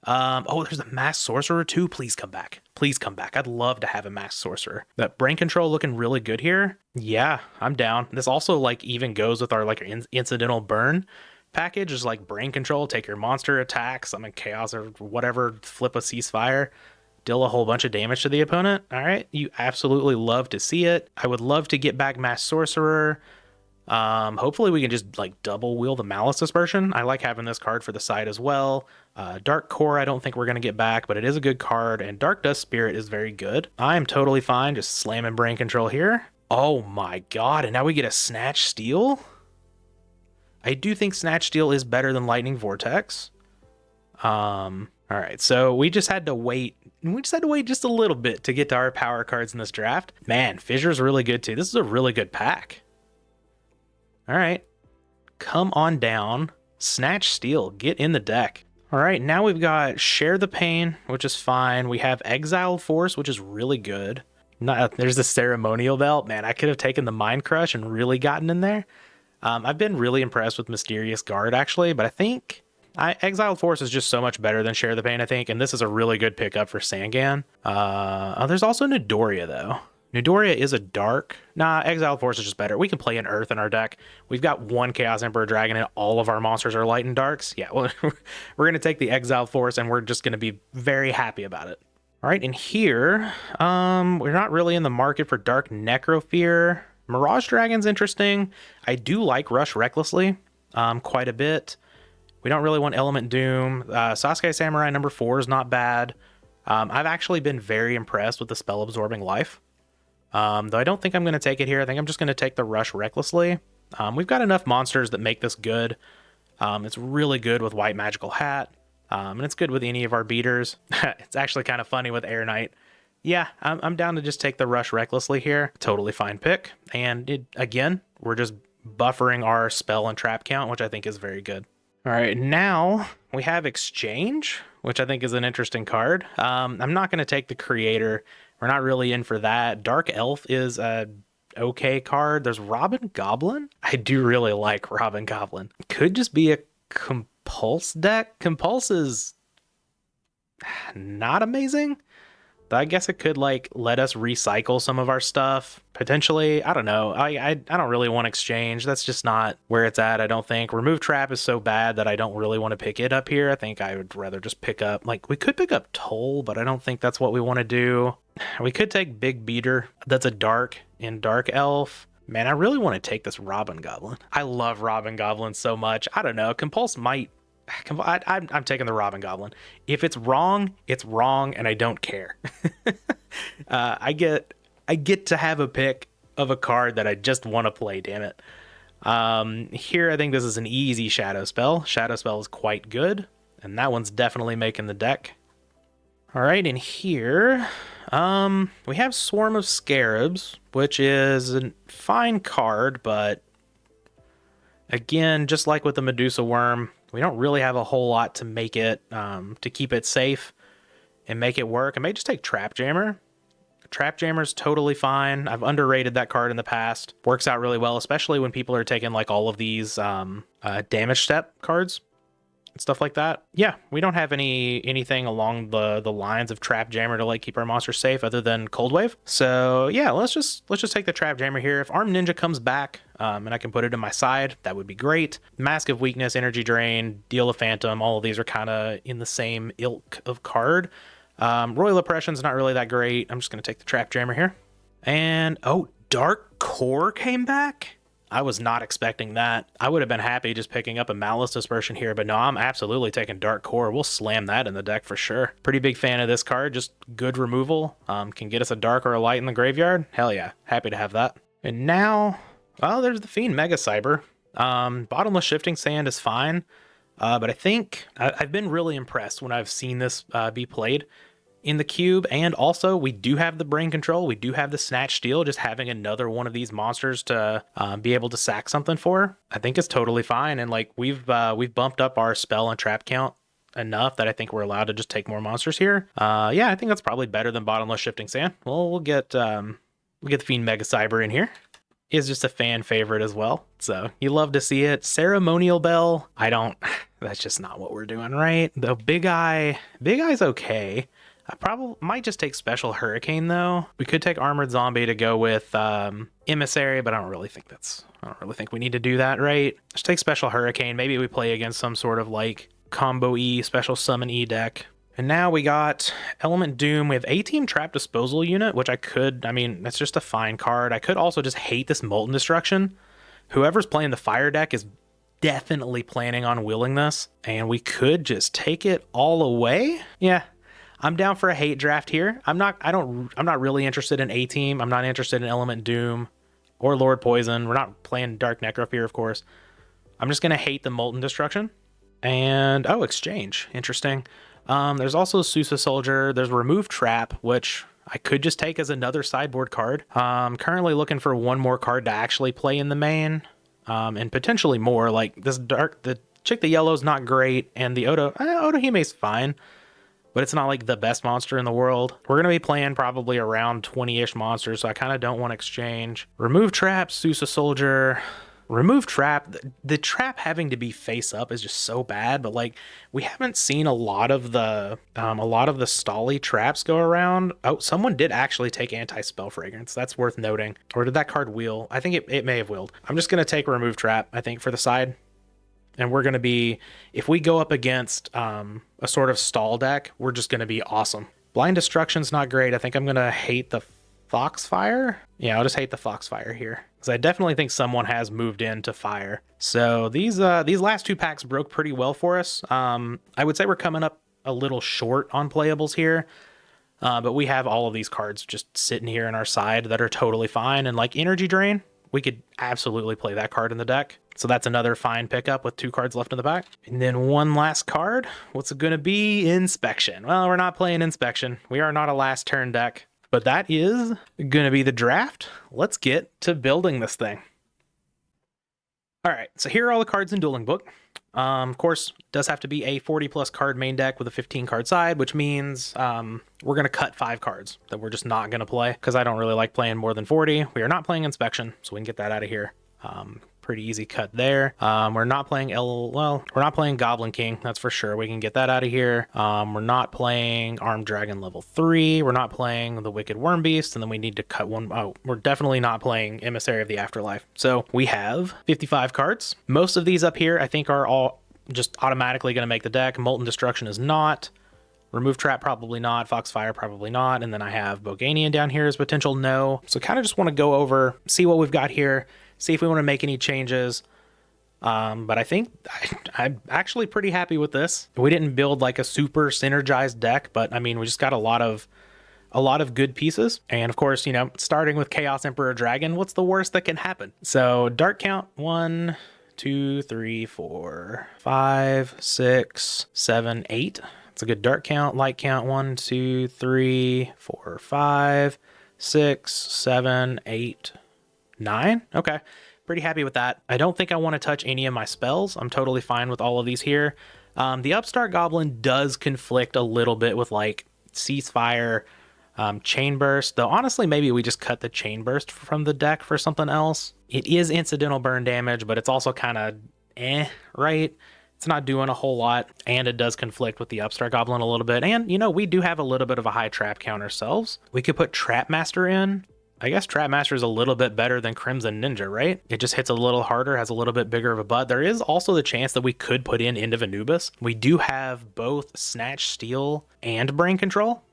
Oh, there's a Masked Sorcerer too. Please come back. Please come back. I'd love to have a Masked Sorcerer. That Brain Control looking really good here. Yeah, I'm down. This also like even goes with our like incidental burn package. Is like Brain Control, take your monster attack, summon Chaos or whatever, flip a Ceasefire, deal a whole bunch of damage to the opponent. All right, you absolutely love to see it. I would love to get back Masked Sorcerer. Hopefully we can just like double wheel the Malice Dispersion. I like having this card for the side as well. Dark Core I don't think we're going to get back, but it is a good card, and Dark Dust Spirit is very good. I am totally fine just slamming Brain Control here. Oh my god, and now we get a Snatch Steal? I do think Snatch Steal is better than Lightning Vortex. All right, so we just had to wait. We just had to wait just a little bit to get to our power cards in this draft. Man, Fissure's really good too. This is a really good pack. All right, come on down. Snatch Steal, get in the deck. All right, now we've got Share the Pain, which is fine. We have Exiled Force, which is really good. There's the Ceremonial Belt. Man, I could have taken the Mind Crush and really gotten in there. I've been really impressed with Mysterious Guard, actually, but I think Exiled Force is just so much better than Share the Pain, I think, and this is a really good pickup for Sangan. There's also Nidoria, though. Nidoria is a dark. Nah, Exiled Force is just better. We can play an Earth in our deck. We've got 1 Chaos Emperor Dragon, and all of our monsters are light and darks. Yeah, well, we're going to take the Exiled Force, and we're just going to be very happy about it. All right, and here, we're not really in the market for Dark Necrofear. Mirage Dragon's interesting. I do like Rush Recklessly quite a bit. We don't really want Element Doom. Sasuke Samurai number 4 is not bad. I've actually been very impressed with the Spell Absorbing Life. Though I don't think I'm going to take it here. I think I'm just going to take the Rush Recklessly. We've got enough monsters that make this good. It's really good with White Magical Hat. And it's good with any of our beaters. It's actually kind of funny with Air Knight. Yeah, I'm down to just take the Rush Recklessly here. Totally fine pick. And again, we're just buffering our spell and trap count, which I think is very good. All right, now we have Exchange, which I think is an interesting card. I'm not going to take the Creator. We're not really in for that. Dark Elf is a okay card. There's Robin Goblin. I do really like Robin Goblin. Could just be a Compulse deck. Compulse is not amazing. I guess it could like let us recycle some of our stuff potentially. I don't know. I don't really want exchange. That's just not where it's at. I don't think remove trap is so bad that I don't really want to pick it up here. I think I would rather just pick up, like, we could pick up Toll, but I don't think that's what we want to do. We could take Big Beater. That's a dark in Dark Elf. Man, I really want to take this Robin Goblin. I love Robin Goblin so much. I don't know. Compulse might. I'm taking the Robin Goblin. If it's wrong, and I don't care. I get to have a pick of a card that I just want to play. Damn it. Here I think this is an easy Shadow Spell. Shadow Spell is quite good, and that one's definitely making the deck. All right, in here, we have Swarm of Scarabs, which is a fine card, but again, just like with the Medusa Worm, we don't really have a whole lot to make it, to keep it safe and make it work. I may just take Trap Jammer. Trap Jammer's totally fine. I've underrated that card in the past. Works out really well, especially when people are taking like all of these damage step cards and stuff like that. Yeah, we don't have anything along the lines of Trap Jammer to like keep our monsters safe other than Cold Wave. So yeah, let's just take the Trap Jammer here. If Armed Ninja comes back and I can put it in my side, that would be great. Mask of Weakness, Energy Drain, Deal of Phantom, all of these are kind of in the same ilk of card. Royal Oppression's not really that great. I'm just gonna take the Trap Jammer here. And oh, Dark Core came back. I was not expecting that. I would have been happy just picking up a Malice Dispersion here, but no, I'm absolutely taking Dark Core. We'll slam that in the deck for sure. Pretty big fan of this card, just good removal. Can get us a dark or a light in the graveyard. Hell yeah, happy to have that. And now, well, there's the Fiend Mega Cyber. Bottomless Shifting Sand is fine, but I think I've been really impressed when I've seen this be played in the cube, and also we do have the Brain Control, we do have the Snatch Steal. Just having another one of these monsters to be able to sack something for, I think is totally fine. And like we've bumped up our spell and trap count enough that I think we're allowed to just take more monsters here. Yeah, I think that's probably better than Bottomless Shifting Sand. Well, we'll get the Fiend Mega Cyber in here. Is just a fan favorite as well, so you love to see it. Ceremonial Bell, that's just not what we're doing, right? The Big Eye's okay. I probably might just take Special Hurricane though. We could take Armored Zombie to go with Emissary, but I don't really think we need to do that, right? Just take Special Hurricane. Maybe we play against some sort of like combo E, Special Summon E deck. And now we got Element Doom. We have A-Team Trap Disposal Unit, which that's just a fine card. I could also just hate this Molten Destruction. Whoever's playing the fire deck is definitely planning on willing this, and we could just take it all away. Yeah. I'm down for a hate draft here. I'm not really interested in A-Team. I'm not interested in Element Doom or Lord Poison. We're not playing Dark Necrophere, of course. I'm just going to hate the Molten Destruction. And, oh, Exchange. Interesting. There's also Susa Soldier. There's Remove Trap, which I could just take as another sideboard card. Currently looking for one more card to actually play in the main. And potentially more. Like, the Chick the Yellow's not great. And the Otohime's fine, but it's not like the best monster in the world. We're going to be playing probably around 20-ish monsters, so I kind of don't want to exchange. Remove Trap, Susa Soldier. Remove Trap. The trap having to be face up is just so bad, but like we haven't seen a lot of the stally traps go around. Oh, someone did actually take Anti-Spell Fragrance. That's worth noting. Or did that card wheel? I think it may have wheeled. I'm just going to take Remove Trap, I think, for the side. And we're going to be, if we go up against a sort of stall deck, we're just going to be awesome. Blind Destruction's not great. I think I'm going to hate the Foxfire. Yeah, I'll just hate the Foxfire here, because I definitely think someone has moved into fire. So these last two packs broke pretty well for us. I would say we're coming up a little short on playables here. But we have all of these cards just sitting here in our side that are totally fine. And like Energy Drain, we could absolutely play that card in the deck. So that's another fine pickup with 2 cards left in the back. And then one last card. What's it going to be? Inspection. Well, we're not playing Inspection. We are not a last turn deck. But that is going to be the draft. Let's get to building this thing. All right, so here are all the cards in Dueling Book. Of course, does have to be a 40 plus card main deck with a 15 card side, which means we're going to cut 5 cards that we're just not going to play because I don't really like playing more than 40. We are not playing Inspection, so we can get that out of here. Pretty easy cut there. We're not playing we're not playing Goblin King, that's for sure. We can get that out of here. We're not playing Armed Dragon level 3. We're not playing the Wicked Worm Beast, and then we need to cut one. Oh, we're definitely not playing Emissary of the Afterlife. So we have 55 cards. Most of these up here, I think, are all just automatically going to make the deck. Molten Destruction is not. Remove Trap, probably not. Foxfire, probably not. And then I have Boganian down here as potential no. So kind of just want to go over, see what we've got here, see if we want to make any changes. But I think I'm actually pretty happy with this. We didn't build like a super synergized deck, but I mean, we just got a lot of good pieces. And of course, you know, starting with Chaos Emperor Dragon, what's the worst that can happen? So Dark Count 1, 2, 3, 4, 5, 6, 7, 8. It's a good dark count. Light count 1, 2, 3, 4, 5, 6, 7, 8, 9. Okay, pretty happy with that. I don't think I want to touch any of my spells. I'm totally fine with all of these here. The Upstart Goblin does conflict a little bit with like Ceasefire, Chain Burst, though honestly maybe we just cut the Chain Burst from the deck for something else. It is incidental burn damage, but it's also kind of right? It's not doing a whole lot, and it does conflict with the Upstart Goblin a little bit. And, you know, we do have a little bit of a high trap count ourselves. We could put Trapmaster in. I guess Trapmaster is a little bit better than Crimson Ninja, right? It just hits a little harder, has a little bit bigger of a butt. There is also the chance that we could put in End of Anubis. We do have both Snatch Steal and Brain Control.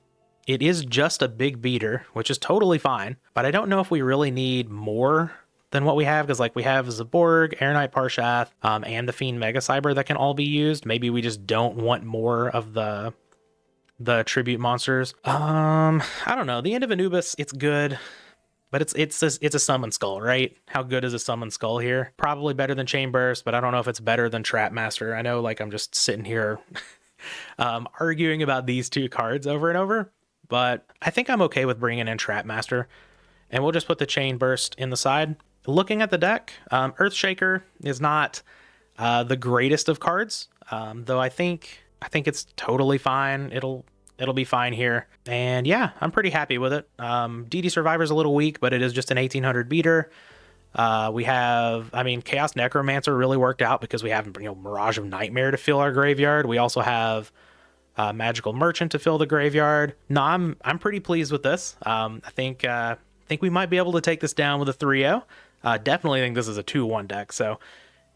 It is just a big beater, which is totally fine, but I don't know if we really need more than what we have, because like we have Zaborg, Air Knight Parshath, and the Fiend Mega Cyber that can all be used. Maybe we just don't want more of the tribute monsters. I don't know. The End of Anubis, it's good, but it's a Summon Skull, right? How good is a Summon Skull here? Probably better than Chain Burst, but I don't know if it's better than Trapmaster. I know, like, I'm just sitting here arguing about these two cards over and over, but I think I'm okay with bringing in Trapmaster, and we'll just put the Chain Burst in the side. Looking at the deck, Earthshaker is not the greatest of cards, though I think it's totally fine. It'll be fine here. And yeah, I'm pretty happy with it. DD Survivor's a little weak, but it is just an 1800 beater. We have, I mean, Chaos Necromancer really worked out because we have, you know, Mirage of Nightmare to fill our graveyard. We also have Magical Merchant to fill the graveyard. No, I'm pretty pleased with this. I think we might be able to take this down with a 3-0. Definitely think this is a 2-1 deck, so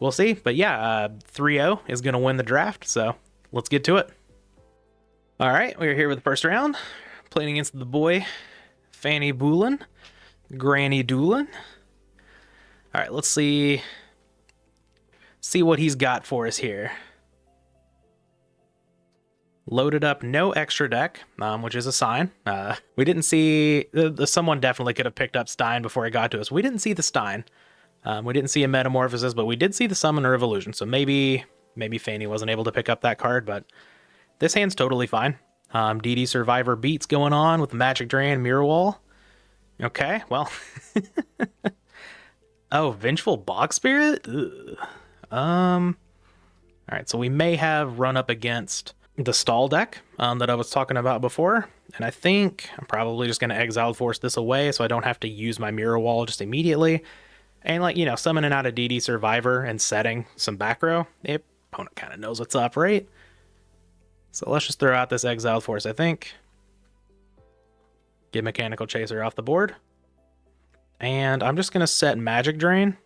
we'll see. But yeah, 3-0 is going to win the draft, so let's get to it. All right, we're here with the first round, playing against the boy, Fanny Boolin, Granny Doolin. All right, let's see what he's got for us here. Loaded up no extra deck, which is a sign. We didn't see, someone definitely could have picked up Stein before it got to us. We didn't see the Stein. We didn't see a Metamorphosis, but we did see the Summoner of Illusion. So maybe Fanny wasn't able to pick up that card, but this hand's totally fine. DD Survivor beats going on with Magic Drain, Mirror Wall. Okay, well. Oh, Vengeful Bog Spirit? Ugh. All right, so we may have run up against the stall deck that I was talking about before, and I think I'm probably just going to Exiled Force this away so I don't have to use my Mirror Wall just immediately. And, like, you know, summoning out a DD Survivor and setting some back row, the opponent kind of knows what's up, right? So let's just throw out this Exiled Force, I think. Get Mechanical Chaser off the board. And I'm just going to set Magic Drain.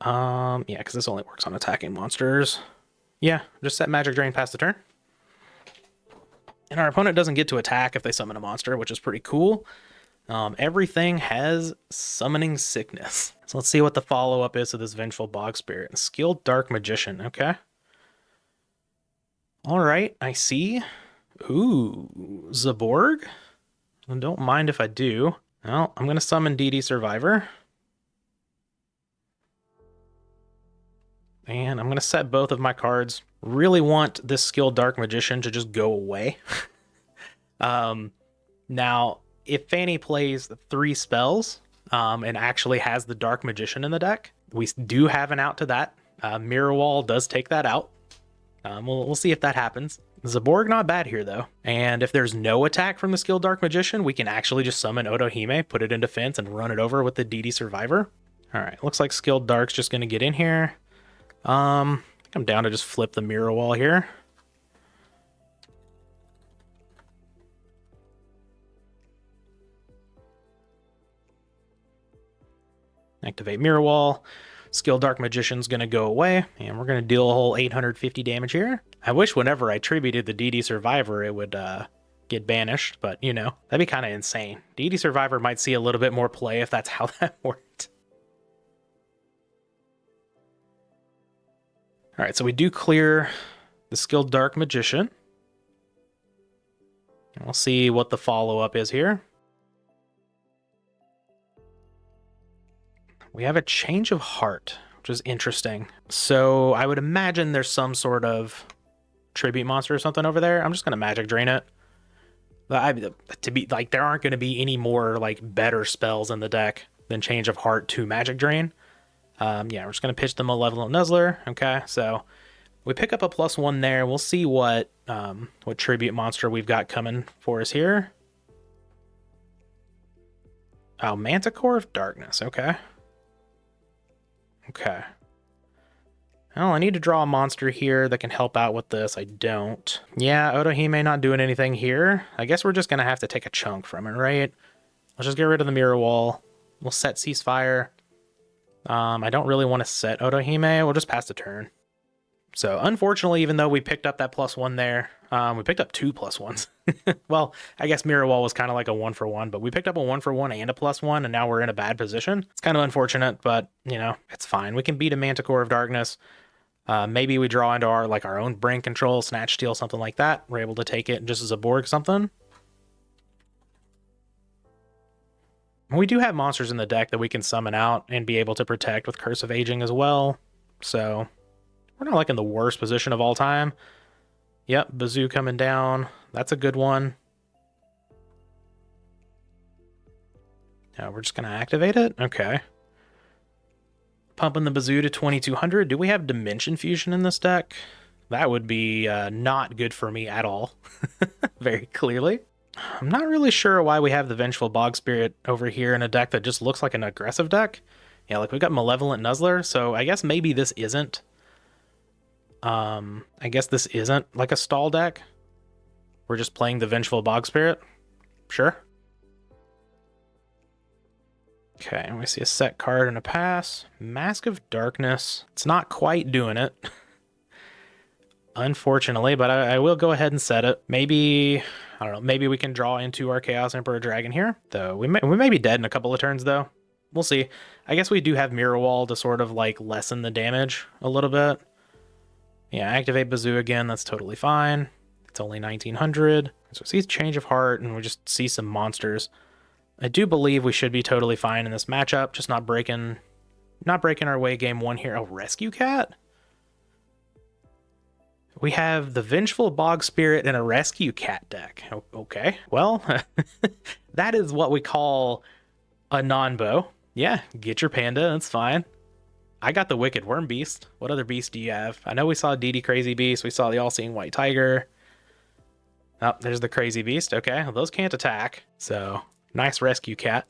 Yeah, because this only works on attacking monsters. Yeah, just set Magic Drain past the turn. And our opponent doesn't get to attack if they summon a monster, which is pretty cool. Everything has Summoning Sickness. So let's see what the follow-up is to this Vengeful Bog Spirit. Skilled Dark Magician, okay. All right, I see. Ooh, Zaborg. Don't mind if I do. Well, I'm going to summon DD Survivor. And I'm going to set both of my cards. Really want this Skilled Dark Magician to just go away. Now, if Fanny plays 3 spells and actually has the Dark Magician in the deck, we do have an out to that. Mirror Wall does take that out. We'll see if that happens. Zaborg not bad here though. And if there's no attack from the skilled Dark Magician, we can actually just summon Otohime, put it in defense, and run it over with the DD Survivor. All right, looks like skilled Dark's just gonna get in here. I think I'm down to just flip the Mirror Wall here. Activate Mirror Wall. Skilled Dark Magician's going to go away, and we're going to deal a whole 850 damage here. I wish whenever I tributed the DD Survivor, it would get banished, but, you know, that'd be kind of insane. DD Survivor might see a little bit more play if that's how that worked. All right, so we do clear the Skilled Dark Magician. And we'll see what the follow-up is here. We have a Change of Heart, which is interesting. So I would imagine there's some sort of tribute monster or something over there. I'm just going to magic drain it. To be like, there aren't going to be any more like better spells in the deck than Change of Heart to magic drain. Yeah, we're just going to pitch the Malevolent Nuzzler. Okay, so we pick up a +1 there. We'll see what tribute monster we've got coming for us here. Oh, Manticore of Darkness. Okay. Okay. Well, I need to draw a monster here that can help out with this. I don't. Yeah, Otohime not doing anything here. I guess we're just going to have to take a chunk from it, right? Let's just get rid of the Mirror Wall. We'll set Ceasefire. I don't really want to set Otohime. We'll just pass the turn. So, unfortunately, even though we picked up that +1 there, we picked up 2 +1s. Well, I guess Mirror Wall was kind of like a 1-for-1, but we picked up a 1-for-1 and a +1, and now we're in a bad position. It's kind of unfortunate, but, you know, it's fine. We can beat a Manticore of Darkness. Maybe we draw into our own brain control, Snatch Steal, something like that. We're able to take it just as a Borg something. We do have monsters in the deck that we can summon out and be able to protect with Curse of Aging as well. So we're not like in the worst position of all time. Yep, Bazoo coming down. That's a good one. Now we're just going to activate it? Okay. Pumping the Bazoo to 2200. Do we have Dimension Fusion in this deck? That would be not good for me at all. Very clearly. I'm not really sure why we have the Vengeful Bog Spirit over here in a deck that just looks like an aggressive deck. Yeah, like we've got Malevolent Nuzzler, so I guess maybe this isn't. I guess this isn't like a stall deck. We're just playing the Vengeful Bog Spirit. Sure. Okay, and we see a set card and a pass. Mask of Darkness. It's not quite doing it. Unfortunately, but I will go ahead and set it. Maybe, I don't know, maybe we can draw into our Chaos Emperor Dragon here. Though we may be dead in a couple of turns, though. We'll see. I guess we do have Mirror Wall to sort of like lessen the damage a little bit. Yeah, activate Bazoo again. That's totally fine. It's only 1900. So we see Change of Heart, and we just see some monsters. I do believe we should be totally fine in this matchup. Just not breaking our way game one here. Oh, Rescue Cat? We have the Vengeful Bog Spirit and a Rescue Cat deck. Okay, well, that is what we call a non-bow. Yeah, get your panda, that's fine. I got the Wicked Worm Beast. What other beast do you have? I know we saw DD Crazy Beast. We saw the All-Seeing White Tiger. Oh, there's the Crazy Beast. Okay, well, those can't attack. So, nice Rescue Cat.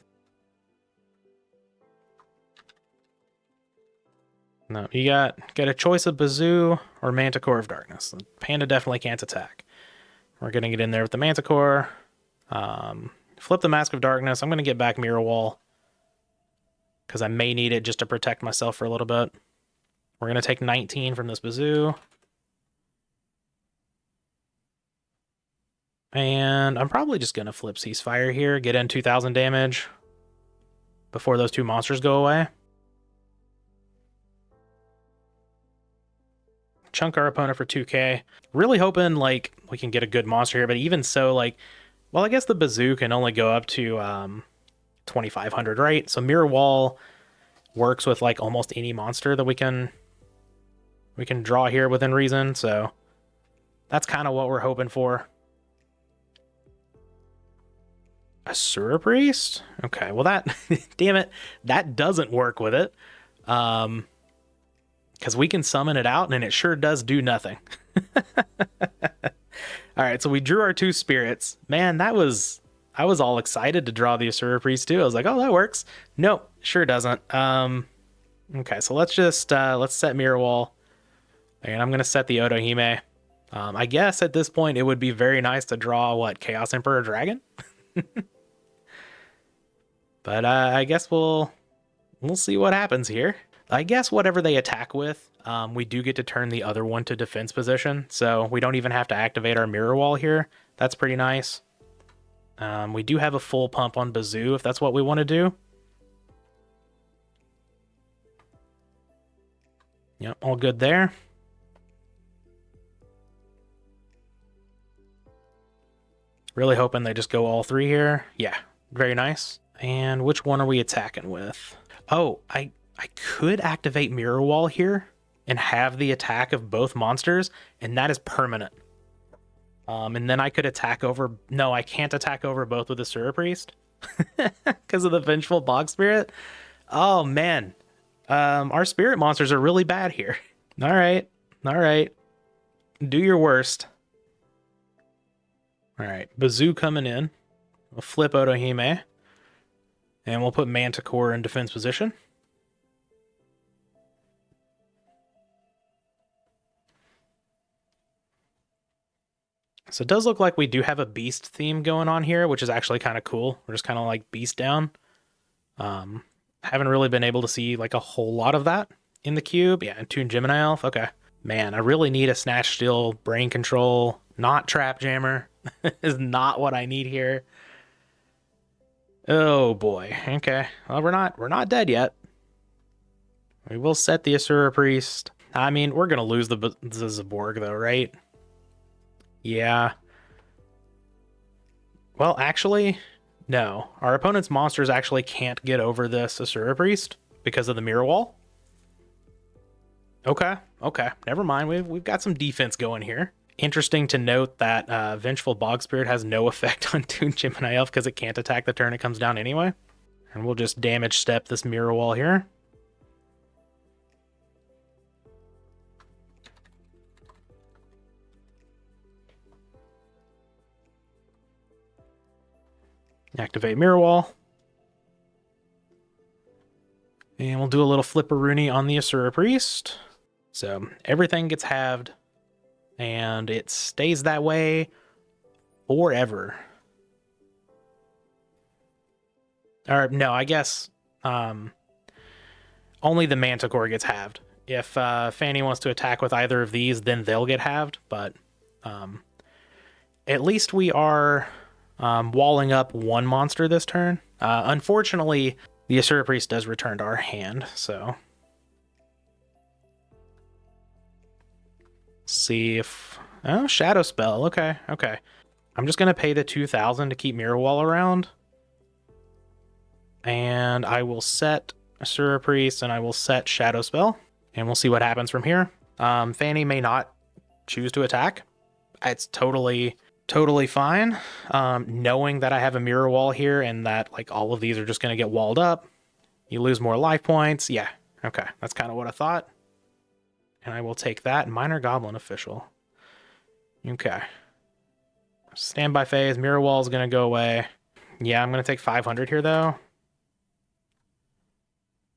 No, you got a choice of Bazoo or Manticore of Darkness. The Panda definitely can't attack. We're going to get in there with the Manticore. Flip the Mask of Darkness. I'm going to get back Mirror Wall, because I may need it just to protect myself for a little bit. We're going to take 19 from this Bazoo. And I'm probably just going to flip Ceasefire here, get in 2000 damage before those two monsters go away. Chunk our opponent for 2k. Really hoping like we can get a good monster here, but even so, like, well, I guess the Bazoo can only go up to 2500, right? So Mirror Wall works with like almost any monster that we can draw here within reason, so that's kind of what we're hoping for. Asura Priest? Okay, well that damn it, that doesn't work with it. because we can summon it out and it sure does do nothing. All right, so we drew our 2 spirits. Man, I was all excited to draw the Asura Priest too. I was like, oh, that works. Nope, sure doesn't. Okay, so let's just let's set Mirror Wall, and I'm gonna set the Otohime. I guess at this point it would be very nice to draw what, Chaos Emperor Dragon. But I guess we'll see what happens here. I guess whatever they attack with, we do get to turn the other one to defense position, so we don't even have to activate our Mirror Wall here. That's pretty nice. We do have a full pump on Bazoo if that's what we want to do. Yep, all good there. Really hoping they just go all 3 here. Yeah, very nice. And which one are we attacking with? Oh, I could activate Mirror Wall here and have the attack of both monsters, and that is permanent. And then I could attack over... No, I can't attack over both with the Asura Priest because of the Vengeful Bog Spirit. Oh, man. Our spirit monsters are really bad here. All right. All right. Do your worst. All right. Bazoo coming in. We'll flip Otohime. And we'll put Manticore in defense position. So it does look like we do have a beast theme going on here, which is actually kind of cool. We're just kind of like beast down. Haven't really been able to see like a whole lot of that in the cube. Yeah, and Toon Gemini Elf. Okay. Man, I really need a Snatch Steal, Brain Control, not Trap Jammer. Is not what I need here. Oh boy. Okay. Well, we're not dead yet. We will set the Asura Priest. I mean, we're gonna lose the Zaborg though, right? Yeah. Well, actually, no. Our opponent's monsters actually can't get over this Asura Priest because of the Mirror Wall. Okay. Okay. Never mind. We've got some defense going here. Interesting to note that Vengeful Bog Spirit has no effect on Toon Gemini Elf because it can't attack the turn it comes down anyway. And we'll just damage step this Mirror Wall here. Activate Mirror Wall. And we'll do a little Flipperoonie on the Asura Priest. So everything gets halved. And it stays that way forever. Or no, I guess only the Manticore gets halved. If Fanny wants to attack with either of these, then they'll get halved. But at least we are walling up one monster this turn. Unfortunately, the Asura Priest does return to our hand, so... see if... oh, Shadow Spell. Okay, okay. I'm just going to pay the 2,000 to keep Mirror Wall around. And I will set Asura Priest, and I will set Shadow Spell. And we'll see what happens from here. Fanny may not choose to attack. It's totally fine. Knowing that I have a Mirror Wall here and that like all of these are just going to get walled up. You lose more life points. Yeah, okay. That's kind of what I thought. And I will take that. Minor Goblin Official. Okay. Standby phase. Mirror Wall is going to go away. Yeah, I'm going to take 500 here, though.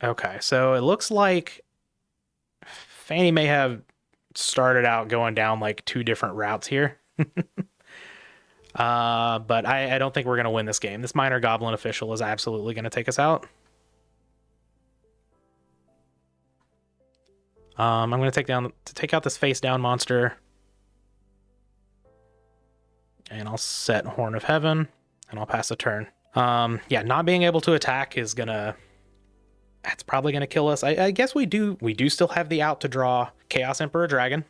Okay, so it looks like Fanny may have started out going down like 2 different routes here. But I don't think we're going to win this game. This Minor Goblin Official is absolutely going to take us out. I'm going to take out this face down monster. And I'll set Horn of Heaven, and I'll pass a turn. Yeah, not being able to attack is gonna... that's probably gonna kill us. I guess we do still have the out to draw Chaos Emperor Dragon.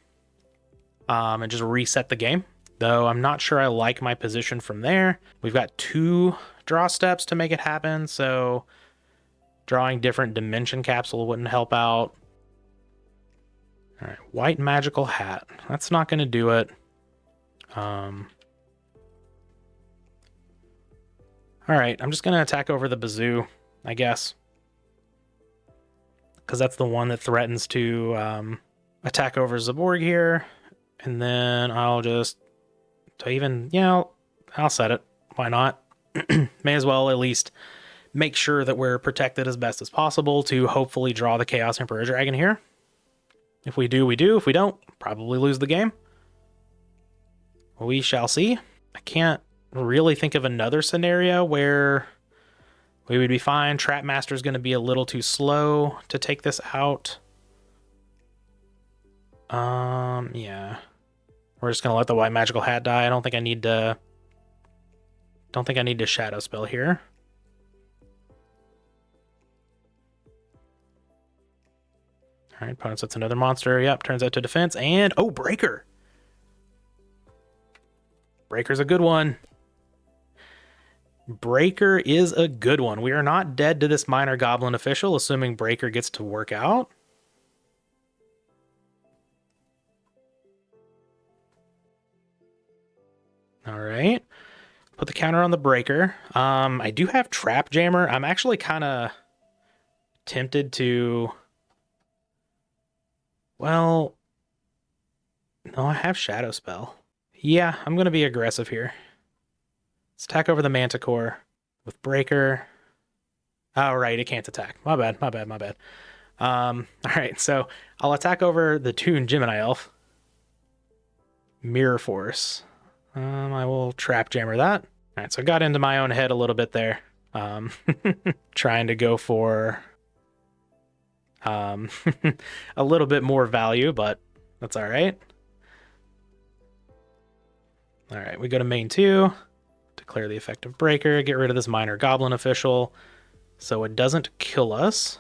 And just reset the game. Though I'm not sure I like my position from there. We've got 2 draw steps to make it happen, so drawing different Dimension Capsule wouldn't help out. All right, White Magical Hat. That's not going to do it. All right, I'm just going to attack over the Bazoo, I guess. because that's the one that threatens to attack over Zaborg here. And then I'll just, I'll set it. Why not? May as well at least make sure that we're protected as best as possible to hopefully draw the Chaos Emperor Dragon here. If we do, we do. If we don't, probably lose the game. We shall see. I can't really think of another scenario where we would be fine. Trap Master is going to be a little too slow to take this out. Yeah. We're just going to let the White Magical Hat die. I don't think I need to Shadow Spell here. All right, opponent sets another monster. Yep, turns out to defense. And, oh, Breaker. Breaker's a good one. Breaker is a good one. We are not dead to this Minor Goblin Official, assuming Breaker gets to work out. All right. Put the counter on the Breaker. I do have Trap Jammer. I'm actually kind of tempted to... Well... No, I have Shadow Spell. Yeah, I'm going to be aggressive here. Let's attack over the Manticore with Breaker. Oh, right, it can't attack. My bad. All right, so I'll attack over the Toon Gemini Elf. Mirror Force. I will Trap Jammer that. All right, so I got into my own head a little bit there. Trying to go for a little bit more value, but that's all right. All right, we go to main 2, declare the effective Breaker, get rid of this Minor Goblin Official so it doesn't kill us.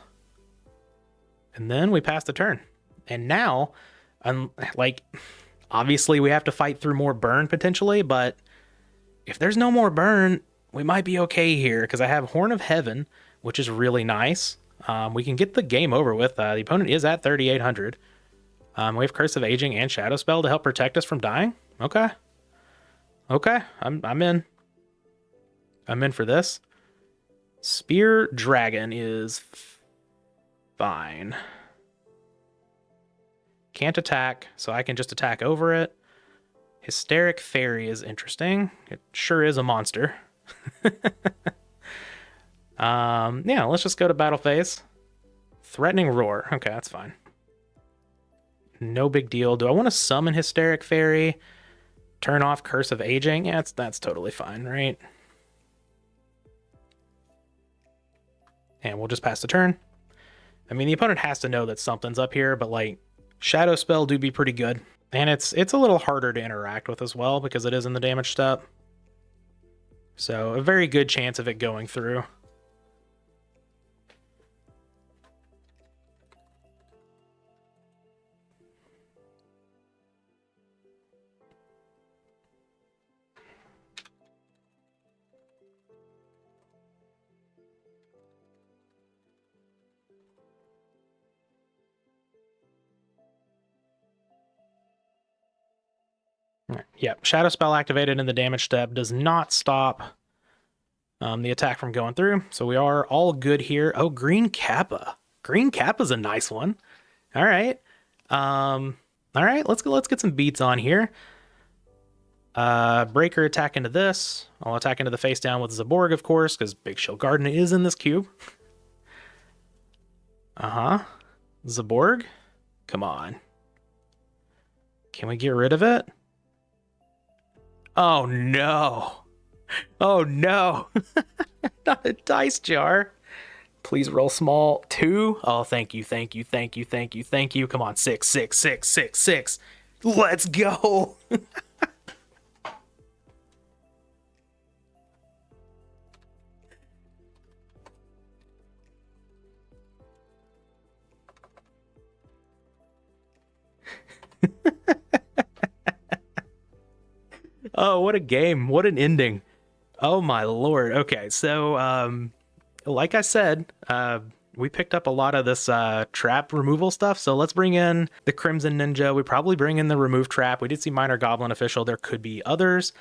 And then we pass the turn. And now, obviously we have to fight through more burn potentially, but if there's no more burn, we might be okay here because I have Horn of Heaven, which is really nice. We can get the game over with. The opponent is at 3,800. We have Curse of Aging and Shadow Spell to help protect us from dying. Okay. Okay, I'm in. I'm in for this. Spear Dragon is fine. Can't attack, so I can just attack over it. Hysteric Fairy is interesting. It sure is a monster. Yeah, let's just go to battle phase. Threatening Roar. Okay, that's fine. No big deal. Do I want to summon Hysteric Fairy? Turn off Curse of Aging? Yeah, that's totally fine, right? And we'll just pass the turn. I mean, the opponent has to know that something's up here, but Shadow Spell do be pretty good. And it's a little harder to interact with as well because it is in the damage step. So a very good chance of it going through. Yep, Shadow Spell activated in the damage step does not stop the attack from going through. So we are all good here. Oh, Green Kappa. Green Kappa's a nice one. All right. All right, let's get some beats on here. Breaker attack into this. I'll attack into the face down with Zaborg, of course, because Big Shield Garden is in this cube. Zaborg? Come on. Can we get rid of it? Oh no. Oh no. Not a dice jar. Please roll small. 2. Oh, thank you. Come on, 6, 6, 6, 6, 6. Let's go. Oh, what a game. What an ending. Oh my lord. Okay, so like I said, we picked up a lot of this trap removal stuff, so let's bring in the Crimson Ninja. We probably bring in the remove trap. We did see Minor Goblin Official. There could be others.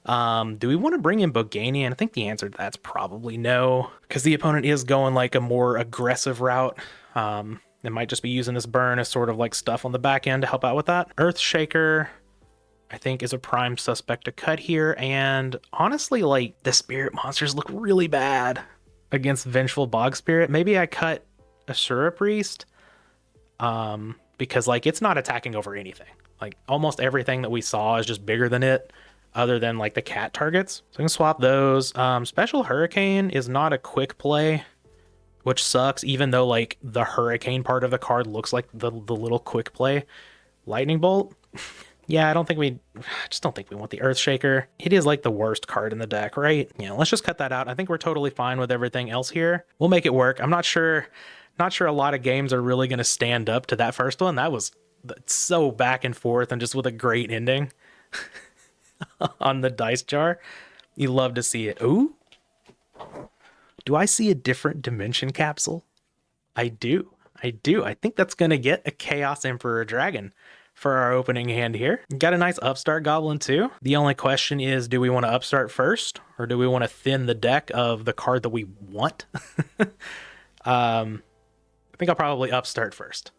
Do we want to bring in Boganian? I think the answer to that's probably no, because the opponent is going like a more aggressive route. It might just be using this burn as sort of like stuff on the back end to help out with that. Earthshaker, I think, is a prime suspect to cut here. And honestly, like, the spirit monsters look really bad against Vengeful Bog Spirit. Maybe I cut Asura Priest because, like, it's not attacking over anything. Like, almost everything that we saw is just bigger than it, other than, like, the cat targets. So I can swap those. Special Hurricane is not a quick play, which sucks, even though, like, the Hurricane part of the card looks like the little quick play. Lightning Bolt? Yeah, I just don't think we want the Earthshaker. It is, like, the worst card in the deck, right? Yeah, let's just cut that out. I think we're totally fine with everything else here. We'll make it work. I'm not sure a lot of games are really going to stand up to that first one. That was so back and forth and just with a great ending on the dice jar. You love to see it. Ooh. Do I see a different dimension capsule? I do. I think that's going to get a Chaos Emperor Dragon for our opening hand here. Got a nice upstart goblin too. The only question is, do we want to upstart first, or do we want to thin the deck of the card that we want? I think I'll probably upstart first.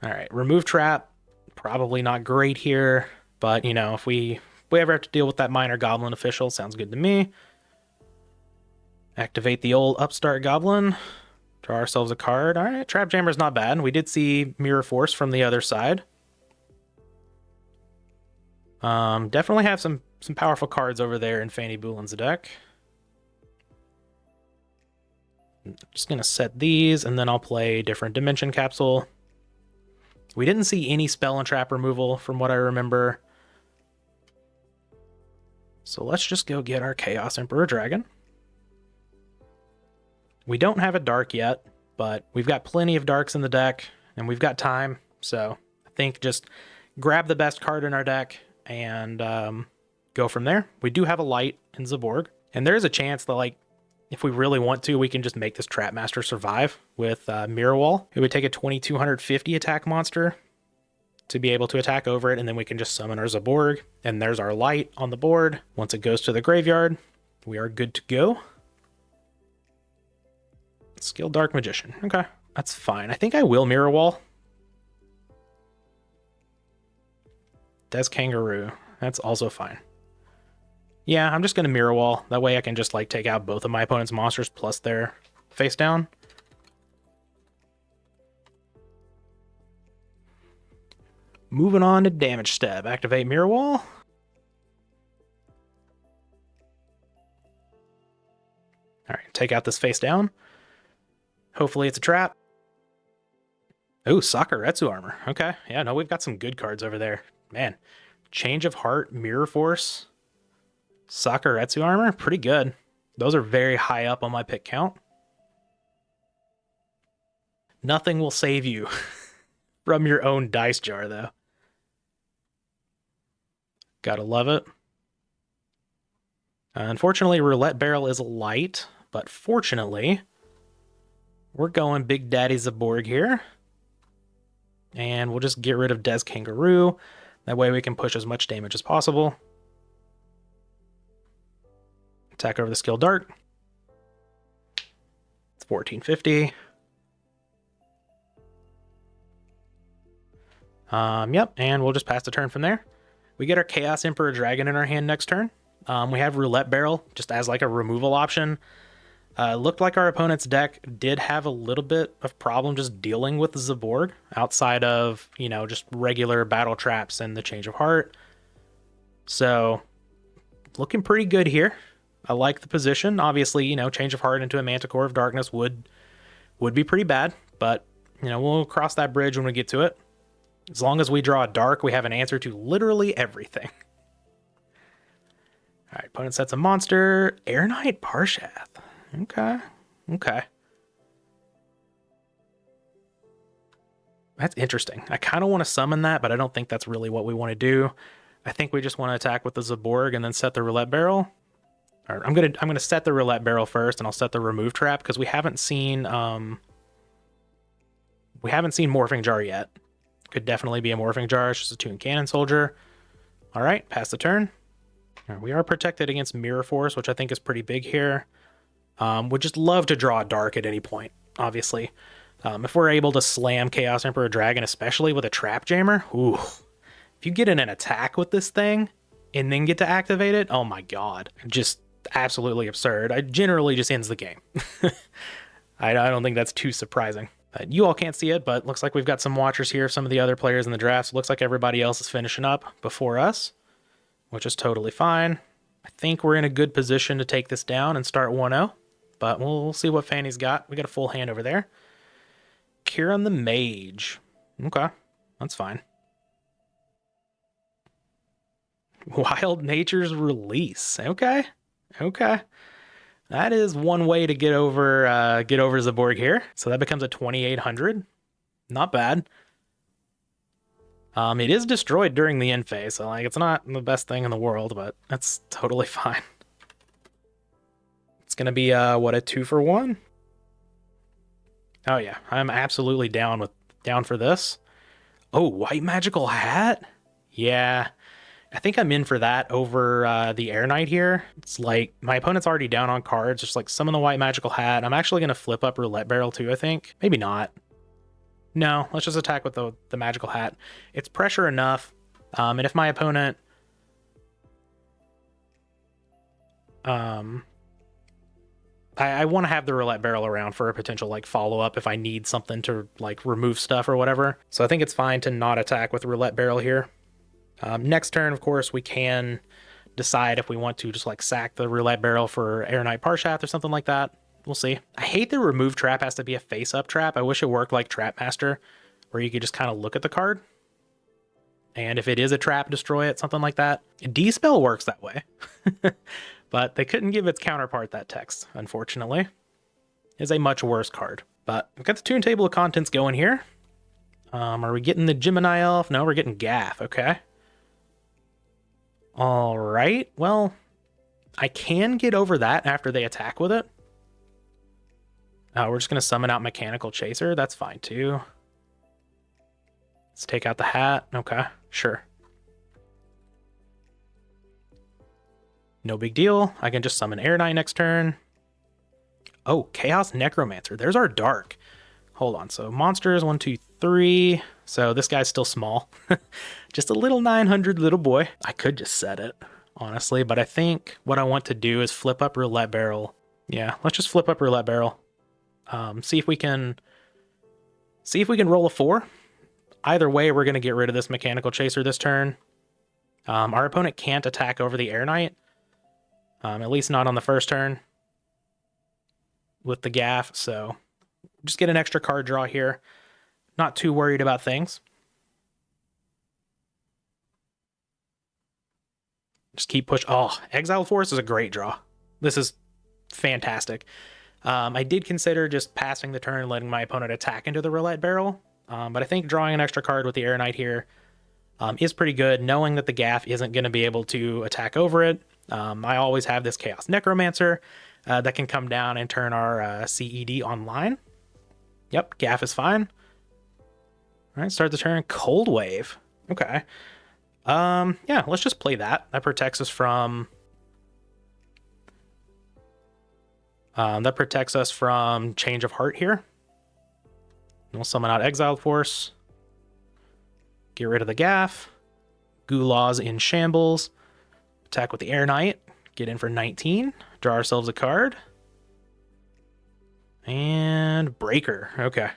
All right, remove trap. Probably not great here, but you know, if we ever have to deal with that minor goblin official, sounds good to me. Activate the old upstart goblin. Draw ourselves a card. All right, Trap Jammer's not bad. We did see Mirror Force from the other side. Definitely have some powerful cards over there in Fanny Boolin's deck. Just gonna set these, and then I'll play different dimension capsule. We didn't see any spell and trap removal from what I remember. So let's just go get our Chaos Emperor Dragon. We don't have a dark yet, but we've got plenty of darks in the deck, and we've got time. So I think just grab the best card in our deck and go from there. We do have a light in Zaborg, and there's a chance that, like, if we really want to, we can just make this Trapmaster survive with Mirror Wall. It would take a 2250 attack monster to be able to attack over it, and then we can just summon our Zaborg, and there's our light on the board. Once it goes to the graveyard, we are good to go. Skill Dark Magician. Okay, that's fine. I think I will Mirror Wall. Des Kangaroo. That's also fine. Yeah, I'm just going to Mirror Wall. That way I can just, like, take out both of my opponent's monsters plus their face down. Moving on to damage step. Activate Mirror Wall. Alright, take out this face down. Hopefully it's a trap. Oh, Sakuretsu armor. Okay, yeah, no, we've got some good cards over there. Man, Change of Heart, Mirror Force, Sakuretsu armor, pretty good. Those are very high up on my pick count. Nothing will save you from your own dice jar, though. Gotta love it. Unfortunately, Roulette Barrel is light, but fortunately, we're going Big Daddy Zaborg here. And we'll just get rid of Des Kangaroo. That way we can push as much damage as possible. Attack over the skill Dart. It's 1450. Yep, and we'll just pass the turn from there. We get our Chaos Emperor Dragon in our hand next turn. We have Roulette Barrel just as like a removal option. Looked like our opponent's deck did have a little bit of problem just dealing with Zaborg outside of, you know, just regular battle traps and the Change of Heart. So, looking pretty good here. I like the position. Obviously, you know, Change of Heart into a Manticore of Darkness would be pretty bad, but, you know, we'll cross that bridge when we get to it. As long as we draw a dark, we have an answer to literally everything. All right, opponent sets a monster. Air Knight Parshath. Okay. That's interesting. I kind of want to summon that, but I don't think that's really what we want to do. I think we just want to attack with the Zaborg and then set the Roulette Barrel. Or I'm gonna set the Roulette Barrel first, and I'll set the Remove Trap because we haven't seen Morphing Jar yet. Could definitely be a Morphing Jar. It's just a Toon Cannon Soldier. All right, pass the turn. Right, we are protected against Mirror Force, which I think is pretty big here. Would just love to draw a dark at any point. obviously. If we're able to slam Chaos Emperor Dragon, especially with a Trap Jammer, ooh, if you get in an attack with this thing and then get to activate it, oh my god, just absolutely absurd. It generally just ends the game. I don't think that's too surprising. You all can't see it, but looks like we've got some watchers here of some of the other players in the draft. So looks like everybody else is finishing up before us, which is totally fine. I think we're in a good position to take this down and start 1-0, but we'll see what Fanny's got. We got a full hand over there. Kieran the Mage. Okay, that's fine. Wild Nature's Release. Okay. That is one way to get over Zaborg here. So that becomes a 2800. Not bad. It is destroyed during the end phase, so like it's not the best thing in the world, but that's totally fine. It's gonna be what, a 2-for-1? Oh yeah, I'm absolutely down for this. Oh, White Magical Hat? Yeah. I think I'm in for that over the Air Knight here. It's like my opponent's already down on cards, just like summon the White Magical Hat. I'm actually going to flip up Roulette Barrel too, I think. Maybe not. No, let's just attack with the Magical Hat. It's pressure enough. And if my opponent... I want to have the Roulette Barrel around for a potential like follow-up if I need something to like remove stuff or whatever. So I think it's fine to not attack with Roulette Barrel here. Next turn, of course, we can decide if we want to just like sack the Roulette Barrel for Air Knight Parshath or something like that. We'll see. I hate the remove trap has to be a face-up trap. I wish it worked like Trap Master, where you could just kind of look at the card. And if it is a trap, destroy it, something like that. D-Spell works that way. But they couldn't give its counterpart that text, unfortunately. It's a much worse card. But we've got the Toon Table of Contents going here. Are we getting the Gemini Elf? No, we're getting Gaff, okay. All right, well, I can get over that after they attack with it. We're just going to summon out Mechanical Chaser. That's fine, too. Let's take out the hat. Okay, sure. No big deal. I can just summon Air Knight next turn. Oh, Chaos Necromancer. There's our Dark. Hold on, so monsters, 1, 2, 3. So this guy's still small. Just a little 900 little boy. I could just set it, honestly, but I think what I want to do is flip up Roulette Barrel. Yeah, let's just flip up Roulette Barrel. See if we can roll a 4. Either way, we're going to get rid of this Mechanical Chaser this turn. Our opponent can't attack over the Air Knight. At least not on the first turn with the Gaff, so just get an extra card draw here. Not too worried about things. Just keep pushing. Oh, Exiled Force is a great draw. This is fantastic. I did consider just passing the turn and letting my opponent attack into the Roulette Barrel, but I think drawing an extra card with the Air Knight here is pretty good, knowing that the Gaff isn't going to be able to attack over it. I always have this Chaos Necromancer that can come down and turn our CED online. Yep, Gaff is fine. All right, start the turn. Cold Wave. Okay. Yeah, let's just play that. That protects us from... Change of Heart here. We'll summon out Exiled Force. Get rid of the Gaff. Gulaw's in shambles. Attack with the Air Knight. Get in for 19. Draw ourselves a card. And Breaker. Okay.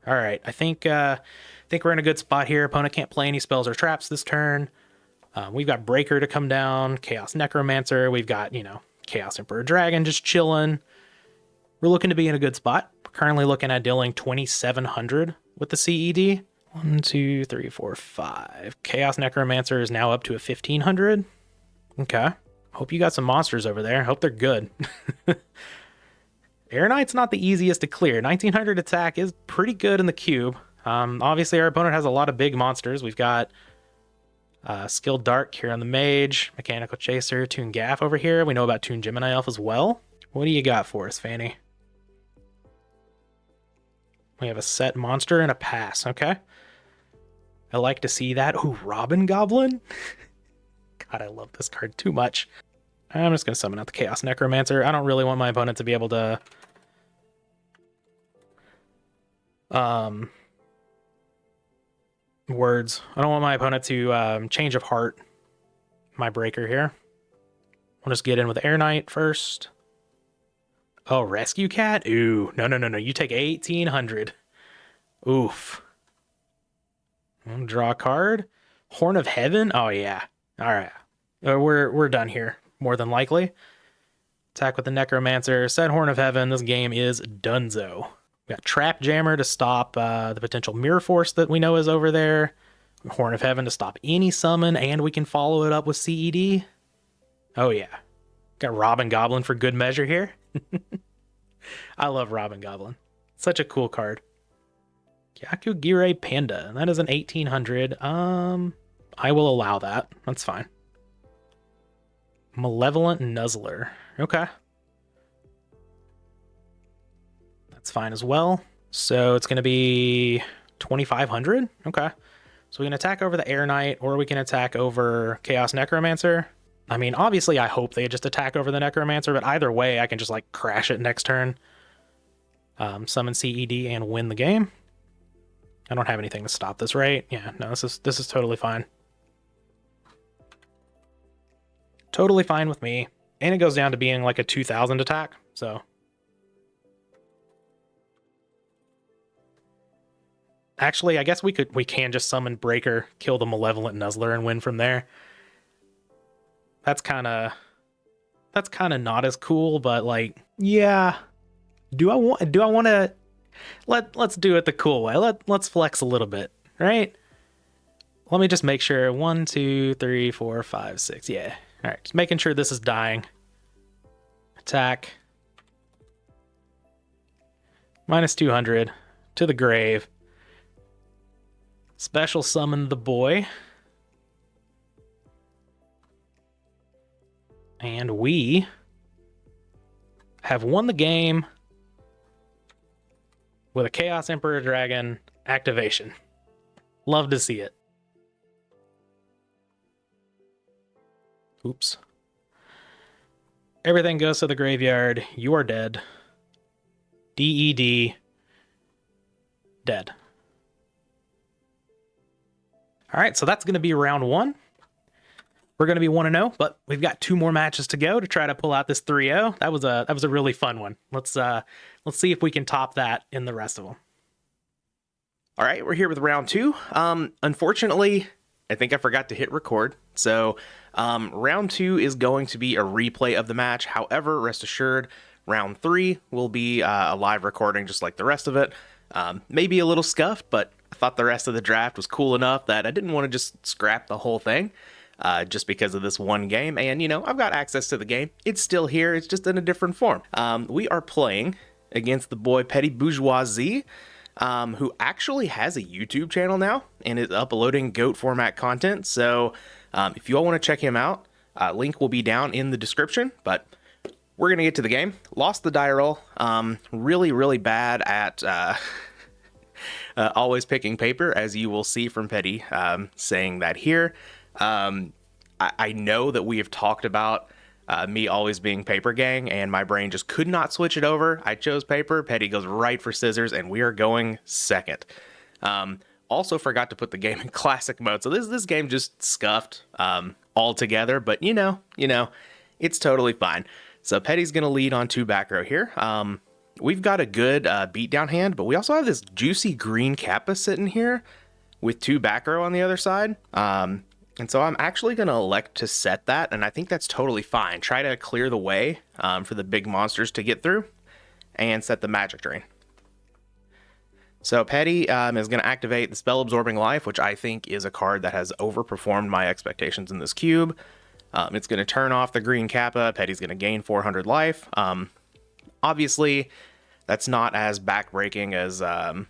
All right. I think we're in a good spot here. Opponent can't play any spells or traps this turn. We've got Breaker to come down. Chaos Necromancer. We've got, Chaos Emperor Dragon just chilling. We're looking to be in a good spot. We're currently looking at dealing 2,700 with the CED. 1, 2, 3, 4, 5. Chaos Necromancer is now up to a 1,500. Okay. Hope you got some monsters over there. Hope they're good. Air Knight's not the easiest to clear. 1,900 attack is pretty good in the cube. Obviously, our opponent has a lot of big monsters. We've got Skilled Dark here on the Mage, Mechanical Chaser, Toon Gaff over here. We know about Toon Gemini Elf as well. What do you got for us, Fanny? We have a set monster and a pass. Okay. I like to see that. Ooh, Robin Goblin? God, I love this card too much. I'm just going to summon out the Chaos Necromancer. I don't really want my opponent to be able to Um, words. I don't want my opponent to change of heart my breaker here. We'll just get in with Air Knight first. Oh, Rescue Cat? Ooh, no, no, no, no. You take 1,800. Oof. I'll draw a card. Horn of Heaven? Oh, yeah. All right. We're done here, more than likely. Attack with the Necromancer. Said Horn of Heaven. This game is donezo. We got Trap Jammer to stop the potential Mirror Force that we know is over there. Horn of Heaven to stop any summon, and we can follow it up with CED. Oh, yeah. Got Robin Goblin for good measure here. I love Robin Goblin. Such a cool card. Gyakugire Panda. That is an 1,800. I will allow that. That's fine. Malevolent Nuzzler. Okay. That's fine as well. So it's going to be 2,500. Okay. So we can attack over the Air Knight, or we can attack over Chaos Necromancer. I mean, obviously, I hope they just attack over the Necromancer, but either way, I can just, like, crash it next turn. Summon CED and win the game. I don't have anything to stop this, right? Yeah, no, this is totally fine. Totally fine with me. And it goes down to being like a 2,000 attack, so. Actually, I guess we can just summon Breaker, kill the Malevolent Nuzzler, and win from there. That's kind of not as cool, but like, yeah. Do I want to let's do it the cool way. Let's flex a little bit, right? Let me just make sure. 1, 2, 3, 4, 5, 6. Yeah. All right, just making sure this is dying. Attack. -200 to the grave. Special summon the boy. And we have won the game with a Chaos Emperor Dragon activation. Love to see it. Oops. Everything goes to the graveyard. You are dead. DED. Dead. All right, so that's going to be round 1. We're going to be 1-0, but we've got 2 more matches to go to try to pull out this 3-0. That was a really fun one. Let's see if we can top that in the rest of them. All right, we're here with round 2. Unfortunately, I think I forgot to hit record. So round 2 is going to be a replay of the match. However, rest assured, round 3 will be a live recording just like the rest of it. Maybe a little scuffed, but I thought the rest of the draft was cool enough that I didn't want to just scrap the whole thing just because of this one game. And, you know, I've got access to the game. It's still here. It's just in a different form. We are playing against the boy Petty Bourgeoisie, who actually has a YouTube channel now and is uploading GOAT format content. So if you all want to check him out, link will be down in the description. But we're going to get to the game. Lost the die roll. Really, really bad at always picking paper, as you will see from Petty saying that here. I know that we have talked about me always being paper gang, and my brain just could not switch it over. I chose paper. Petty goes right for scissors, and we are going second. Also forgot to put the game in classic mode, so this game just scuffed altogether. But you know, it's totally fine. So Petty's gonna lead on 2 back row here. We've got a good beatdown hand, but we also have this juicy green Kappa sitting here with 2 back row on the other side. And so I'm actually going to elect to set that, and I think that's totally fine. Try to clear the way for the big monsters to get through and set the Magic Drain. So Petty is going to activate the Spell Absorbing Life, which I think is a card that has overperformed my expectations in this cube. It's going to turn off the green Kappa. Petty's going to gain 400 life. Obviously, that's not as backbreaking as a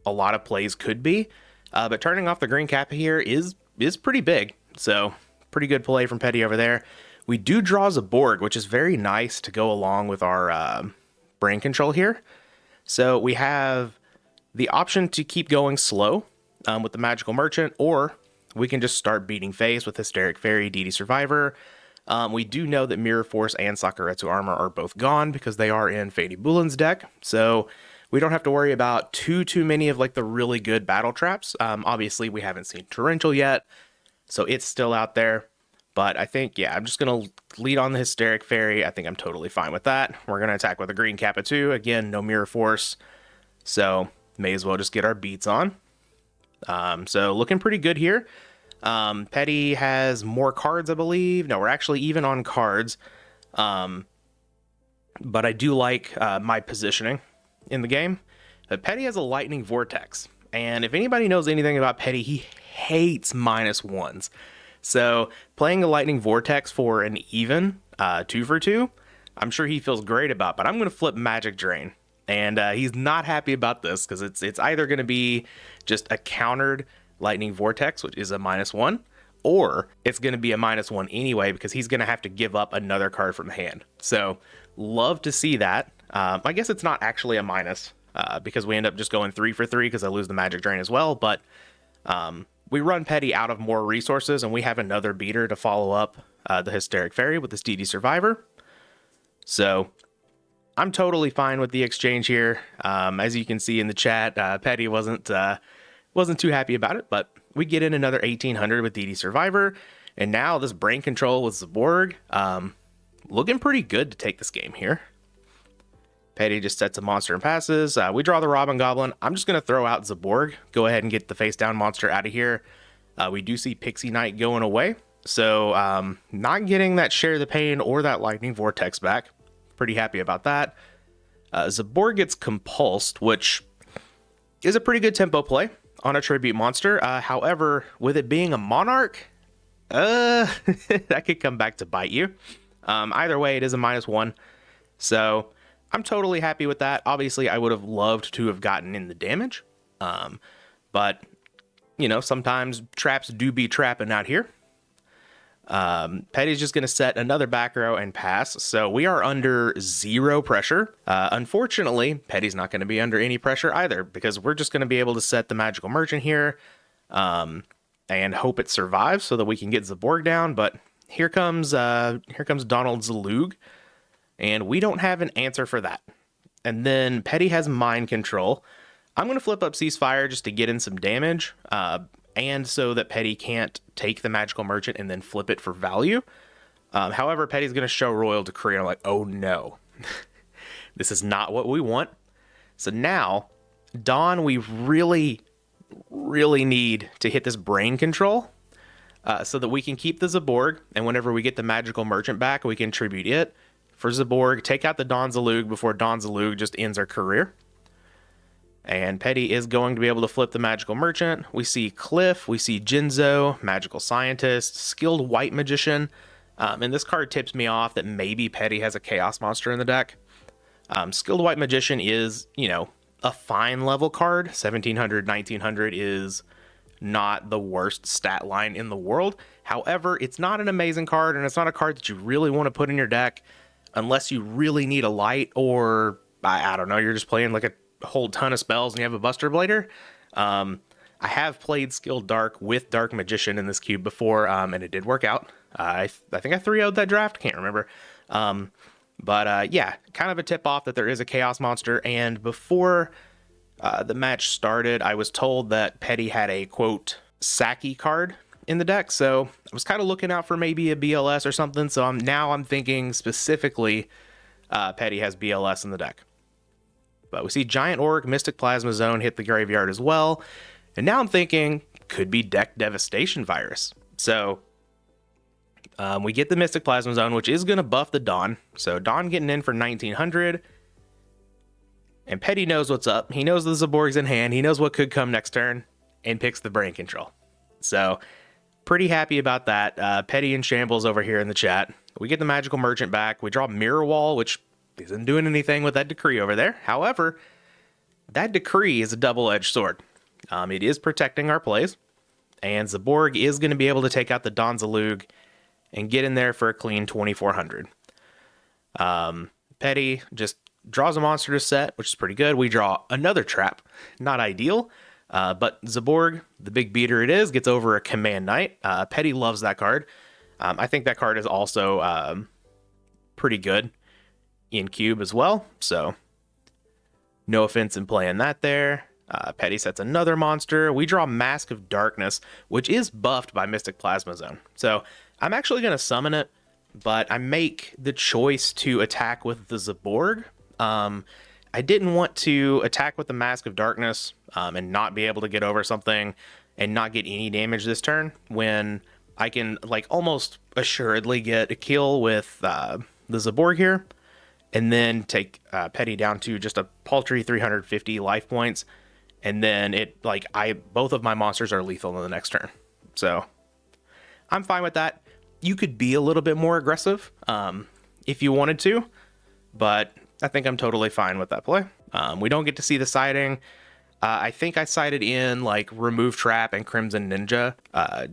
lot of plays could be, but turning off the green Kappa here is pretty big. So pretty good play from Petty over there. We do draw as a Borg, which is very nice to go along with our brain control here. So we have the option to keep going slow with the Magical Merchant, or we can just start beating face with Hysteric Fairy, DD Survivor. We do know that Mirror Force and Sakuretsu Armor are both gone because they are in Fady Bulin's deck. So we don't have to worry about too many of like the really good battle traps. Obviously, we haven't seen Torrential yet, so it's still out there. But I think, yeah, I'm just going to lead on the Hysteric Fairy. I think I'm totally fine with that. We're going to attack with a green Kappa 2. Again, no Mirror Force, so may as well just get our beats on. So looking pretty good here. Petty has more cards, I believe. No, we're actually even on cards. But I do like my positioning in the game. Petty has a Lightning Vortex. And if anybody knows anything about Petty, he hates -1s. So playing a Lightning Vortex for an even 2 for 2, I'm sure he feels great about. But I'm going to flip Magic Drain. And he's not happy about this because it's either going to be just a countered Lightning Vortex, which is a -1, or it's going to be a -1 anyway because he's going to have to give up another card from the hand. So love to see that. I guess it's not actually a minus because we end up just going 3 for 3 because I lose the Magic Drain as well. But we run Petty out of more resources, and we have another beater to follow up the Hysteric Fairy with this DD Survivor. So I'm totally fine with the exchange here. As you can see in the chat, Petty wasn't too happy about it, but we get in another 1800 with DD Survivor, and now this Brain Control with Zaborg, looking pretty good to take this game here. Petty just sets a monster and passes. We draw the Robin Goblin. I'm just going to throw out Zaborg. Go ahead and get the face down monster out of here. We do see Pixie Knight going away. So not getting that Share the Pain or that Lightning Vortex back. Pretty happy about that. Zaborg gets Compulsed, which is a pretty good tempo play on a tribute monster. However, with it being a Monarch, that could come back to bite you. Either way, it is a -1. So I'm totally happy with that. Obviously, I would have loved to have gotten in the damage. But, you know, sometimes traps do be trapping out here. Petty's just going to set another back row and pass. So we are under 0 pressure. Unfortunately, Petty's not going to be under any pressure either because we're just going to be able to set the Magical Merchant here and hope it survives so that we can get Zaborg down. But here comes Donald Zalug. And we don't have an answer for that. And then Petty has Mind Control. I'm going to flip up Ceasefire just to get in some damage. And so that Petty can't take the Magical Merchant and then flip it for value. However, Petty's going to show Royal Decree. And I'm like, oh no. This is not what we want. So now, Dawn, we really need to hit this Brain Control. So that we can keep the Zaborg. And whenever we get the Magical Merchant back, we can tribute it. For Zaborg, take out the Don Zalug before Don Zalug just ends our career. And Petty is going to be able to flip the Magical Merchant. We see Cliff, we see Jinzo, Magical Scientist, Skilled White Magician. And this card tips me off that maybe Petty has a Chaos Monster in the deck. Skilled White Magician is, you know, a fine level card. 1700, 1900 is not the worst stat line in the world. However, it's not an amazing card, and it's not a card that you really want to put in your deck unless you really need a light, or I don't know, you're just playing like a whole ton of spells and you have a Buster Blader. I have played Skilled Dark with Dark Magician in this cube before, and it did work out. I think I 3-0'd that draft, can't remember. But yeah, kind of a tip off that there is a Chaos Monster. And before the match started, I was told that Petty had a, quote, Saki card in the deck, so I was kind of looking out for maybe a BLS or something. So I'm thinking specifically Petty has BLS in the deck. But we see Giant Orc, Mystic Plasma Zone hit the graveyard as well, and now I'm thinking could be Deck Devastation Virus. So we get the Mystic Plasma Zone, which is going to buff the Dawn. So Dawn getting in for 1900. And Petty knows what's up. He knows the Zaborg's in hand. He knows what could come next turn and picks the Brain Control. So pretty happy about that. Petty in shambles over here in the chat. We get the Magical Merchant back. We draw Mirror Wall, which isn't doing anything with that Decree over there. However, that Decree is a double-edged sword. It is protecting our plays. And Zaborg is going to be able to take out the Don Zalug and get in there for a clean 2400. Petty just draws a monster to set, which is pretty good. We draw another trap. Not ideal. But Zaborg, the big beater it is, gets over a Command Knight. Petty loves that card. I think that card is also pretty good in Cube as well. So No offense in playing that there. Petty sets another monster. We draw Mask of Darkness, which is buffed by Mystic Plasma Zone. So I'm actually going to summon it, but I make the choice to attack with the Zaborg. I didn't want to attack with the Mask of Darkness and not be able to get over something and not get any damage this turn when I can like almost assuredly get a kill with the Zaborg here, and then take Petty down to just a paltry 350 life points. And then it like both of my monsters are lethal in the next turn. So I'm fine with that. You could be a little bit more aggressive if you wanted to, but I think I'm totally fine with that play. We don't get to see the siding. I think I sided in like Remove Trap and Crimson Ninja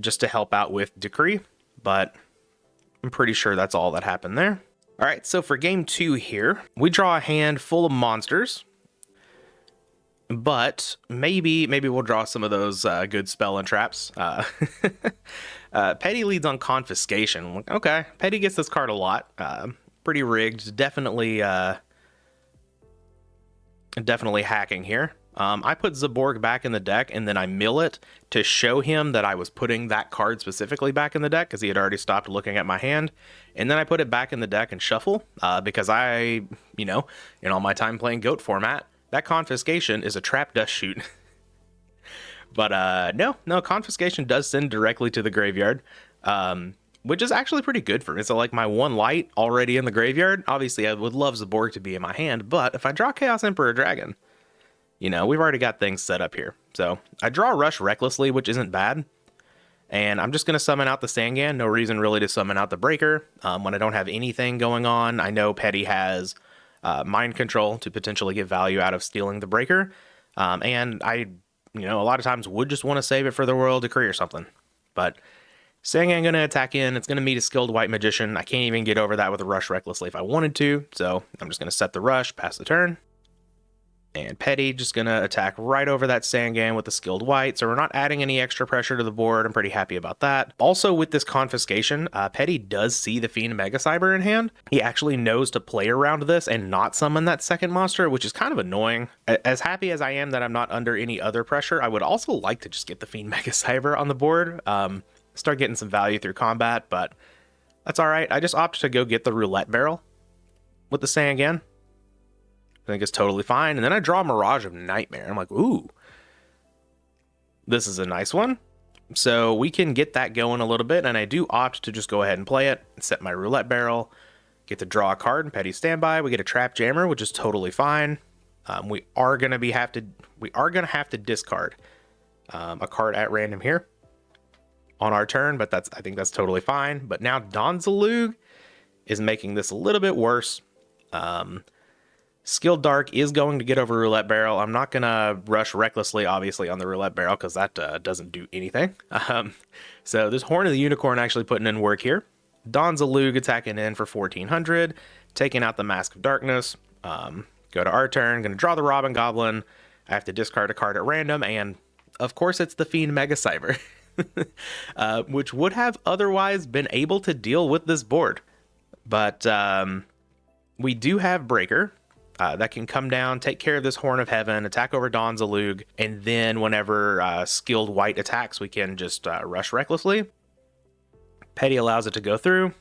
just to help out with Decree, but I'm pretty sure that's all that happened there. All right, so for game 2 here, we draw a hand full of monsters. But maybe we'll draw some of those good spell and traps. Petty leads on Confiscation. Okay, Petty gets this card a lot. Pretty rigged. Definitely hacking here. I put Zaborg back in the deck, and then I mill it to show him that I was putting that card specifically back in the deck because he had already stopped looking at my hand. And then I put it back in the deck and shuffle because in all my time playing GOAT format, that Confiscation is a trap dust shoot. But no, Confiscation does send directly to the graveyard, which is actually pretty good for me. So like my one light already in the graveyard. Obviously, I would love Zaborg to be in my hand, but if I draw Chaos Emperor Dragon, we've already got things set up here. So I draw Rush recklessly, which isn't bad. And I'm just going to summon out the Sangan. No reason really to summon out the Breaker when I don't have anything going on. I know Petty has Mind Control to potentially get value out of stealing the Breaker. And I, a lot of times would just want to save it for the Royal Decree or something. But Sangan going to attack in. It's going to meet a skilled White Magician. I can't even get over that with a Rush recklessly if I wanted to. So I'm just going to set the Rush, pass the turn. And Petty just going to attack right over that Sangan with the skilled White. So we're not adding any extra pressure to the board. I'm pretty happy about that. Also with this Confiscation, Petty does see the Fiend Mega Cyber in hand. He actually knows to play around this and not summon that second monster, which is kind of annoying. As happy as I am that I'm not under any other pressure, I would also like to just get the Fiend Mega Cyber on the board. Start getting some value through combat, but that's all right. I just opted to go get the Roulette Barrel with the Sangan. I think it's totally fine. And then I draw Mirage of Nightmare. I'm like, ooh, this is a nice one. So we can get that going a little bit. And I do opt to just go ahead and play it, set my Roulette Barrel, get to draw a card in Petty Standby. We get a Trap Jammer, which is totally fine. We are gonna have to discard a card at random here on our turn, but I think that's totally fine. But now Donzalug is making this a little bit worse. Skilled Dark is going to get over Roulette Barrel. I'm not going to rush recklessly, obviously, on the Roulette Barrel because that doesn't do anything. So this Horn of the Unicorn actually putting in work here. Donzalug attacking in for 1,400, taking out the Mask of Darkness. Go to our turn, going to draw the Robin Goblin. I have to discard a card at random, and of course it's the Fiend Mega Cyber, which would have otherwise been able to deal with this board. But we do have Breaker. That can come down, take care of this Horn of Heaven, attack over Donzalug, and then whenever skilled White attacks, we can just rush recklessly. Petty allows it to go through.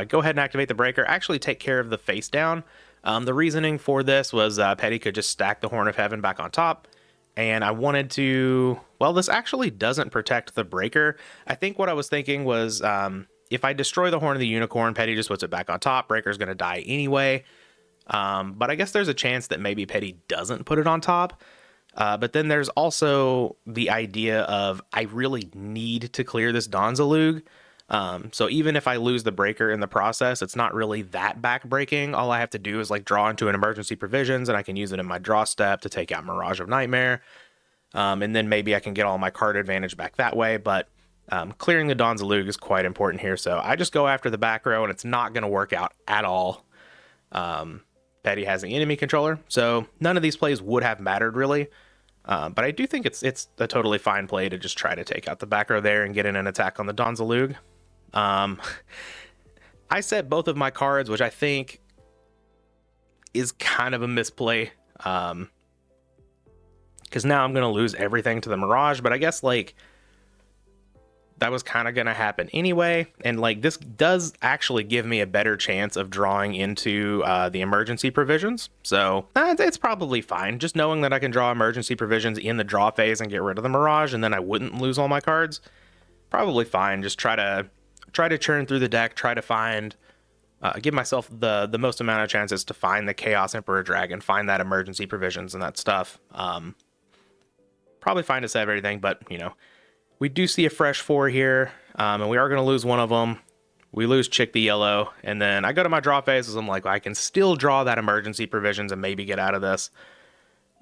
Go ahead and activate the Breaker. Actually take care of the face down. The reasoning for this was Petty could just stack the Horn of Heaven back on top. And I wanted to... Well, this actually doesn't protect the Breaker. I think what I was thinking was if I destroy the Horn of the Unicorn, Petty just puts it back on top. Breaker's going to die anyway. But I guess there's a chance that maybe Petty doesn't put it on top. But then there's also the idea of I really need to clear this Donzalug. So even if I lose the Breaker in the process, it's not really that back-breaking. All I have to do is like draw into an Emergency Provisions, and I can use it in my draw step to take out Mirage of Nightmare. And then maybe I can get all my card advantage back that way. But clearing the Donzalug is quite important here. So I just go after the back row, and it's not going to work out at all. Petty has the enemy controller, so none of these plays would have mattered really. But I do think it's a totally fine play to just try to take out the back row there and get in an attack on the Donzalug. I set both of my cards, which I think is kind of a misplay. because now I'm going to lose everything to the Mirage, but I guess, like, that was kind of going to happen anyway, and, like, this does actually give me a better chance of drawing into the emergency provisions, so it's probably fine. Just knowing that I can draw emergency provisions in the draw phase and get rid of the Mirage, and then I wouldn't lose all my cards, probably fine. Just try to churn through the deck, try to find, give myself the most amount of chances to find the Chaos Emperor Dragon, find that emergency provisions and that stuff. Probably fine to save everything, but, you know, we do see a fresh 4 here, and we are going to lose one of them. We lose Chick the Yellow, and then I go to my draw phases. I'm like, well, I can still draw that emergency provisions and maybe get out of this.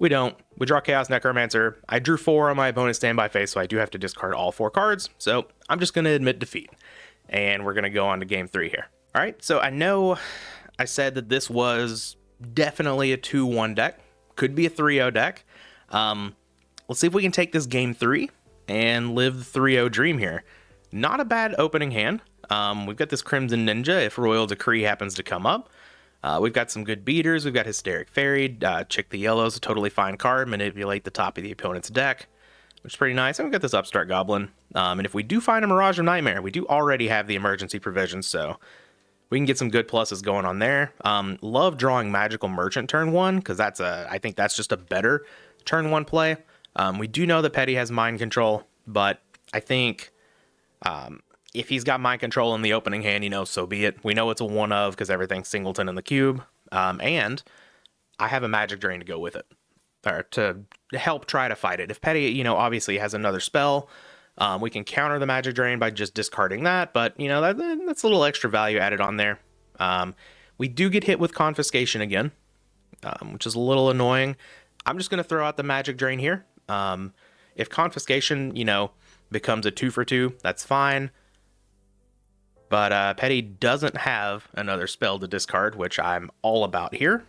We don't. We draw Chaos Necromancer. I drew 4 on my opponent's standby phase, so I do have to discard all 4 cards. So I'm just going to admit defeat, and we're going to go on to game 3 here. All right, so I know I said that this was definitely a 2-1 deck. Could be a 3-0 deck. Let's see if we can take this game 3 and live the 3-0 dream here. Not a bad opening hand. We've got this Crimson Ninja if Royal Decree happens to come up. We've got some good beaters. We've got Hysteric Fairy. Chick the Yellow's a totally fine card. Manipulate the top of the opponent's deck, which is pretty nice. And we've got this Upstart Goblin. And if we do find a Mirage of Nightmare, we do already have the emergency provisions, so we can get some good pluses going on there. Love drawing Magical Merchant turn 1, because I think that's just a better turn 1 play. We do know that Petty has Mind Control, but I think if he's got Mind Control in the opening hand, you know, so be it. We know it's a 1-of because everything's singleton in the cube, and I have a Magic Drain to go with it, or to help try to fight it. If Petty, you know, obviously has another spell, we can counter the Magic Drain by just discarding that, but, you know, that's a little extra value added on there. We do get hit with Confiscation again, which is a little annoying. I'm just going to throw out the Magic Drain here. If Confiscation, you know, becomes a 2-for-2, that's fine. But Petty doesn't have another spell to discard, which I'm all about here.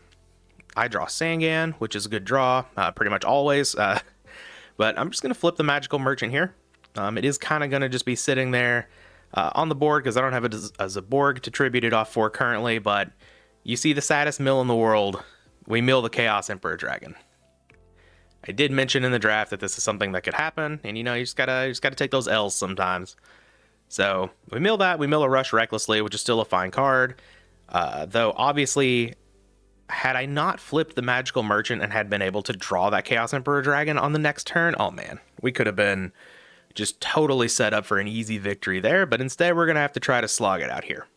I draw Sangan, which is a good draw, pretty much always. But I'm just going to flip the Magical Merchant here. It is kind of going to just be sitting there on the board because I don't have a Zaborg to tribute it off for currently. But you see the saddest mill in the world. We mill the Chaos Emperor Dragon. I did mention in the draft that this is something that could happen, and, you know, you just gotta take those L's sometimes. So we mill that. We mill a Rush Recklessly, which is still a fine card. Though obviously, had I not flipped the Magical Merchant and had been able to draw that Chaos Emperor Dragon on the next turn, oh man, we could have been just totally set up for an easy victory there. But instead, we're gonna have to try to slog it out here.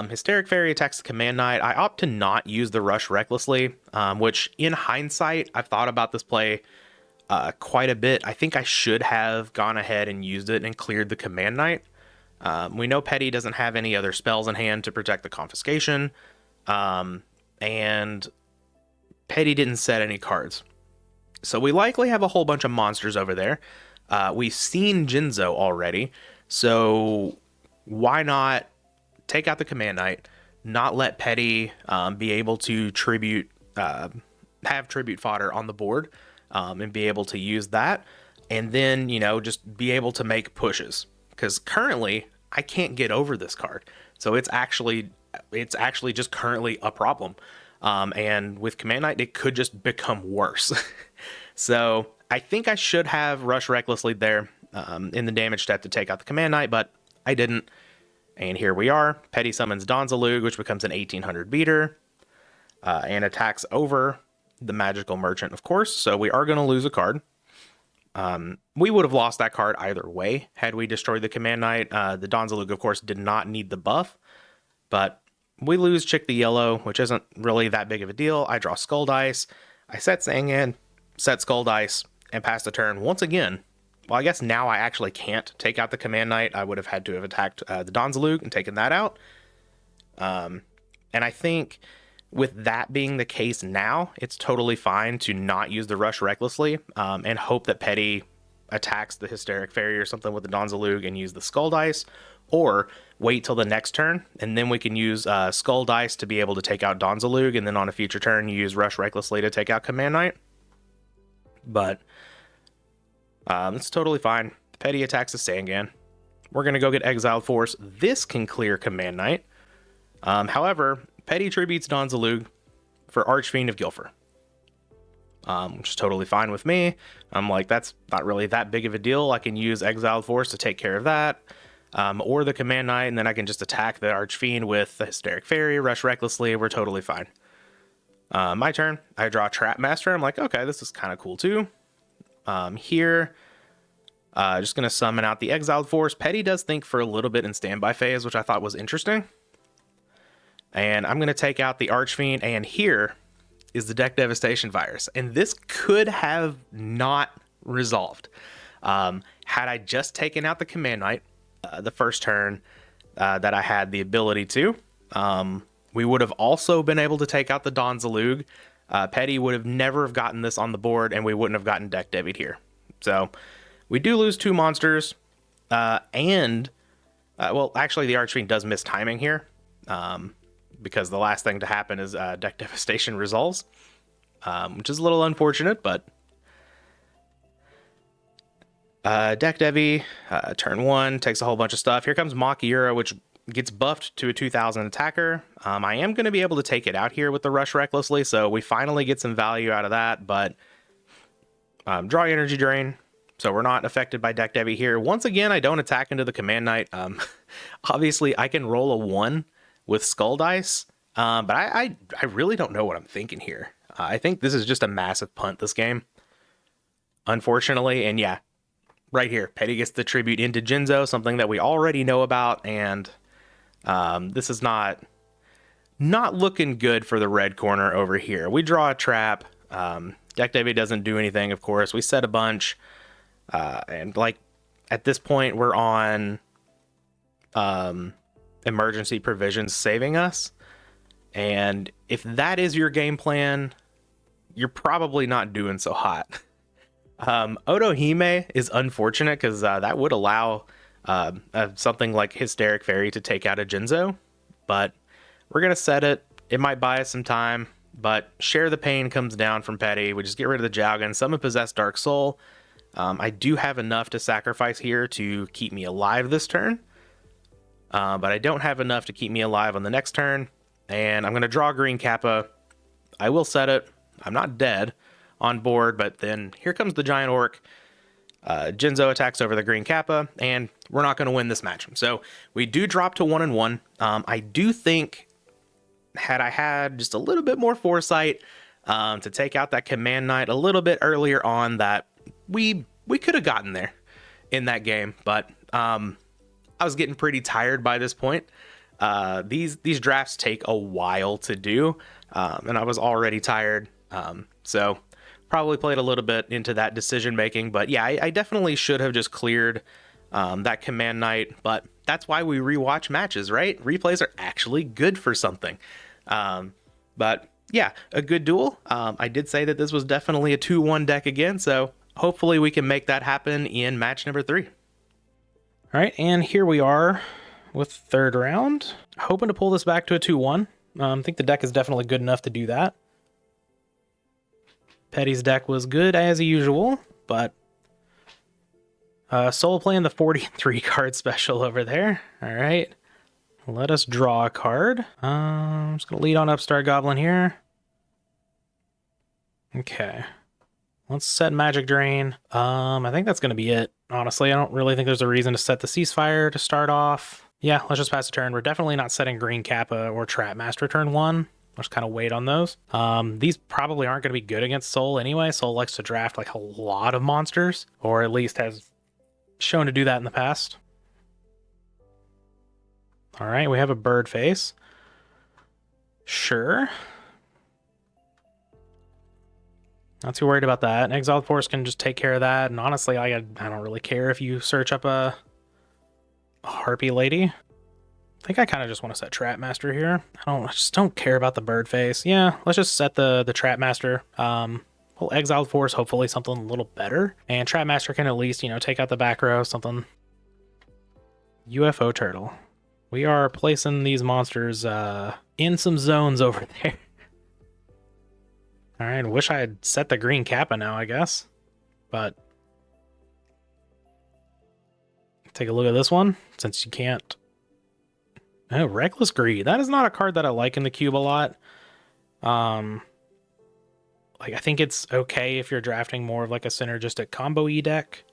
Hysteric Fairy attacks the Command Knight. I opt to not use the Rush Recklessly, which in hindsight, I've thought about this play quite a bit. I think I should have gone ahead and used it and cleared the Command Knight. We know Petty doesn't have any other spells in hand to protect the Confiscation, and Petty didn't set any cards. So we likely have a whole bunch of monsters over there. We've seen Jinzo already, so why not take out the Command Knight, not let Petty be able to have tribute fodder on the board, and be able to use that, and then, you know, just be able to make pushes. Because currently, I can't get over this card. So it's actually just currently a problem. And with Command Knight, it could just become worse. So I think I should have Rush Recklessly there in the damage step to take out the Command Knight, but I didn't. And here we are. Petty summons Donzalug, which becomes an 1800 beater, and attacks over the Magical Merchant, of course. So we are going to lose a card. We would have lost that card either way had we destroyed the Command Knight. The Donzalug, of course, did not need the buff, but we lose Chick the Yellow, which isn't really that big of a deal. I draw Skull Dice. I set Sangan, set Skull Dice, and pass the turn once again. Well, I guess now I actually can't take out the Command Knight. I would have had to have attacked the Donzalug and taken that out. And I think with that being the case now, it's totally fine to not use the Rush Recklessly and hope that Petty attacks the Hysteric Fairy or something with the Donzalug and use the Skull Dice, or wait till the next turn, and then we can use Skull Dice to be able to take out Donzalug, and then on a future turn, you use Rush Recklessly to take out Command Knight. But it's totally fine. Petty attacks the Sangan. We're going to go get Exiled Force. This can clear Command Knight. However, Petty tributes Donzalug for Archfiend of Guilford. which is totally fine with me. I'm like, that's not really that big of a deal. I can use Exiled Force to take care of that, or the Command Knight, and then I can just attack the Archfiend with the Hysteric Fairy, rush recklessly. We're totally fine. My turn. I draw Trap Master. I'm like, okay, this is kind of cool too. Here, just going to summon out the Exiled Force. Petty does think for a little bit in standby phase, which I thought was interesting. And I'm going to take out the Archfiend, and here is the Deck Devastation Virus. And this could have not resolved. Had I just taken out the Command Knight the first turn that I had the ability to, we would have also been able to take out the Don Zalug. Petty would have never have gotten this on the board, and we wouldn't have gotten deck devied here. So we do lose 2 monsters, and well, actually the Archfiend does miss timing here, because the last thing to happen is deck devastation resolves, which is a little unfortunate, but deck devi, turn 1 takes a whole bunch of stuff. Here comes Makiura, which gets buffed to a 2000 attacker. I am going to be able to take it out here with the Rush Recklessly, so we finally get some value out of that, but draw Energy Drain, so we're not affected by deck devi here. Once again, I don't attack into the Command Knight. Obviously, I can roll a 1 with Skull Dice, but I really don't know what I'm thinking here. I think this is just a massive punt, this game, unfortunately, and yeah, right here, Petty gets the tribute into Jinzo, something that we already know about, and this is not looking good for the red corner over here. We draw a trap. Deck Devi doesn't do anything, of course. We set a bunch, and like at this point, we're on emergency provisions saving us. And if that is your game plan, you're probably not doing so hot. Otohime is unfortunate because that would allow something like Hysteric Fairy to take out a Jinzo, but we're going to set it. It might buy us some time, but Share the Pain comes down from Petty. We just get rid of the Jowgen, summon Possess Dark Soul. I do have enough to sacrifice here to keep me alive this turn, but I don't have enough to keep me alive on the next turn, and I'm going to draw Green Kappa. I will set it. I'm not dead on board, but then here comes the Giant Orc. Jinzo attacks over the Green Kappa, and we're not going to win this match. So we do drop to 1-1. I do think, had I had just a little bit more foresight to take out that Command Knight a little bit earlier on, that we could have gotten there in that game. But I was getting pretty tired by this point. These drafts take a while to do, and I was already tired. So probably played a little bit into that decision making, but yeah, I definitely should have just cleared that Command Knight, but that's why we rewatch matches, right? Replays are actually good for something. But yeah, a good duel. I did say that this was definitely a 2-1 deck again, so hopefully we can make that happen in match number 3. All right, and here we are with third round. Hoping to pull this back to a 2-1. I think the deck is definitely good enough to do that. Petty's deck was good as usual, but Soul playing the 43 card special over there. All right, let us draw a card. I'm just gonna lead on Upstart Goblin here. Okay, let's set Magic Drain. I think that's gonna be it. Honestly, I don't really think there's a reason to set the Ceasefire to start off. Yeah, let's just pass the turn. We're definitely not setting Green Kappa or Trap Master turn 1. Let's kind of wait on those. These probably aren't going to be good against Soul anyway. Soul likes to draft like a lot of monsters, or at least has shown to do that in the past. All right, we have a bird face. Sure. Not too worried about that. Exiled Force can just take care of that. And honestly, I don't really care if you search up a Harpy Lady. I think I kind of just want to set Trap Master here. I just don't care about the bird face. Yeah, let's just set the Trap Master. Well, Exiled Force, hopefully something a little better. And Trap Master can at least, take out the back row, something. UFO Turtle. We are placing these monsters in some zones over there. All right, wish I had set the Green Kappa now, I guess. But take a look at this one, since you can't. Oh, Reckless Greed. That is not a card that I like in the cube a lot. Like, I think it's okay if you're drafting more of like a synergistic combo E deck,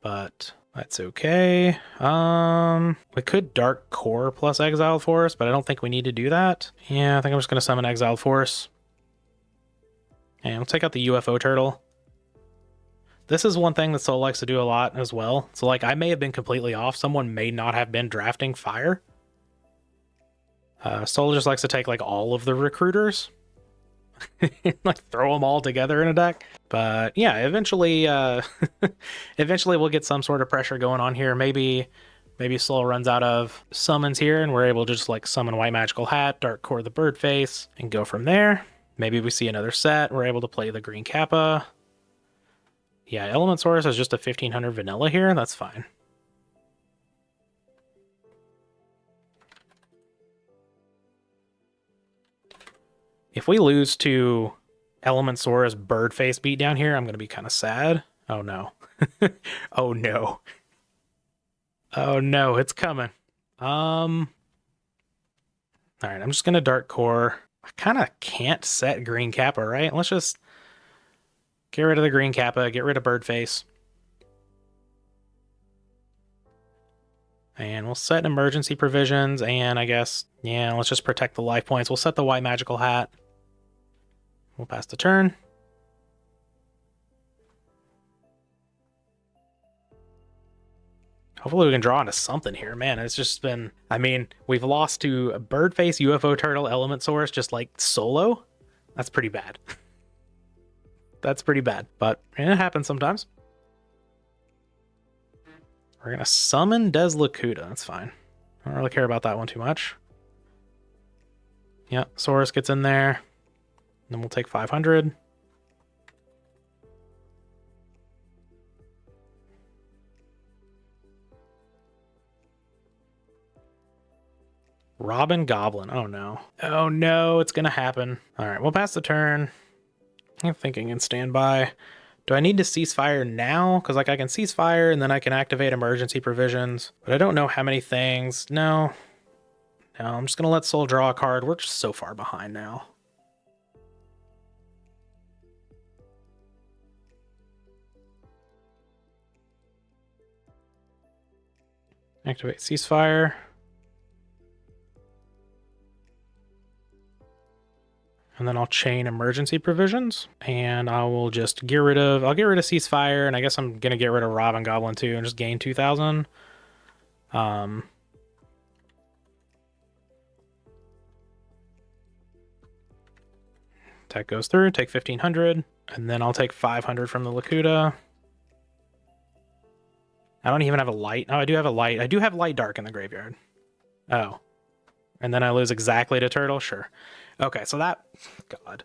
but that's okay. We could Dark Core plus Exiled Force, but I don't think we need to do that. Yeah, I think I'm just gonna summon Exiled Force. And we'll take out the UFO Turtle. This is one thing that Sol likes to do a lot as well. So like, I may have been completely off. Someone may not have been drafting fire. Sol just likes to take like all of the recruiters. Like throw them all together in a deck. But yeah, eventually eventually we'll get some sort of pressure going on here. Maybe Sol runs out of summons here and we're able to just like summon White Magical Hat, Dark Core the Bird Face, and go from there. Maybe we see another set. We're able to play the Green Kappa. Yeah, Element Source is just a 1500 vanilla here. That's fine. If we lose to Element Sora's Bird Face beat down here, I'm going to be kind of sad. Oh no. Oh no. Oh no, it's coming. Alright, I'm just going to Dark Core. I kind of can't set Green Kappa, right? Let's just get rid of the Green Kappa, get rid of Bird Face. And we'll set emergency provisions, and I guess, yeah, let's just protect the life points. We'll set the White Magical Hat. We'll pass the turn. Hopefully we can draw into something here. Man, it's just been... I mean, we've lost to a Birdface, UFO Turtle, Element Source, just like solo. That's pretty bad. That's pretty bad, but it happens sometimes. We're going to summon Des Lakuta. That's fine. I don't really care about that one too much. Yep, Saurus gets in there. Then we'll take 500. Robin Goblin. Oh no. Oh no, it's gonna happen. Alright, we'll pass the turn. I'm thinking in standby. Do I need to cease fire now? Because like I can cease fire and then I can activate emergency provisions. But I don't know how many things. No. No, I'm just gonna let Sol draw a card. We're just so far behind now. Activate ceasefire. And then I'll chain emergency provisions. And I will just get rid of... I'll get rid of ceasefire. And I guess I'm going to get rid of Robin Goblin too and just gain 2,000. Tech goes through. Take 1,500. And then I'll take 500 from the Lakuta. I don't even have a light. Oh, I do have a light. I do have light dark in the graveyard. Oh. And then I lose exactly to turtle? Sure. Okay, so that... God.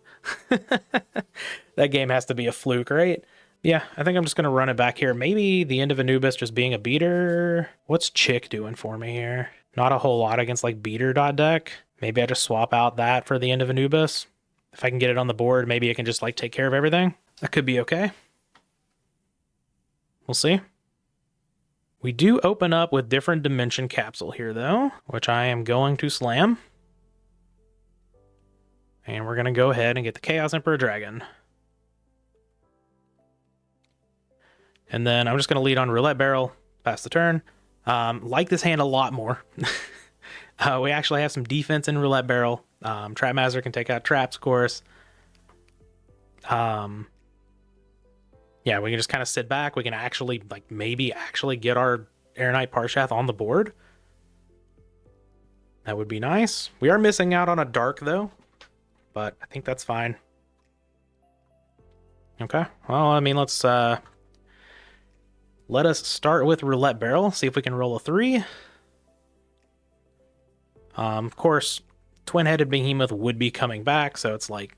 That game has to be a fluke, right? Yeah, I think I'm just going to run it back here. Maybe the end of Anubis just being a beater. What's Chick doing for me here? Not a whole lot against like beater dot deck. Maybe I just swap out that for the end of Anubis. If I can get it on the board, maybe it can just like take care of everything. That could be okay. We'll see. We do open up with Different Dimension Capsule here, though, which I am going to slam. And we're going to go ahead and get the Chaos Emperor Dragon. And then I'm just going to lead on Roulette Barrel, pass the turn. Like this hand a lot more. We actually have some defense in Roulette Barrel. Trapmaster can take out traps, of course. Yeah, we can just kind of sit back. We can actually, like, maybe actually get our Air Knight Parshath on the board. That would be nice. We are missing out on a dark, though. But I think that's fine. Okay. Well, I mean, let's... let us start with Roulette Barrel. See if we can roll a 3. Of course, Twin-Headed Behemoth would be coming back. So it's like,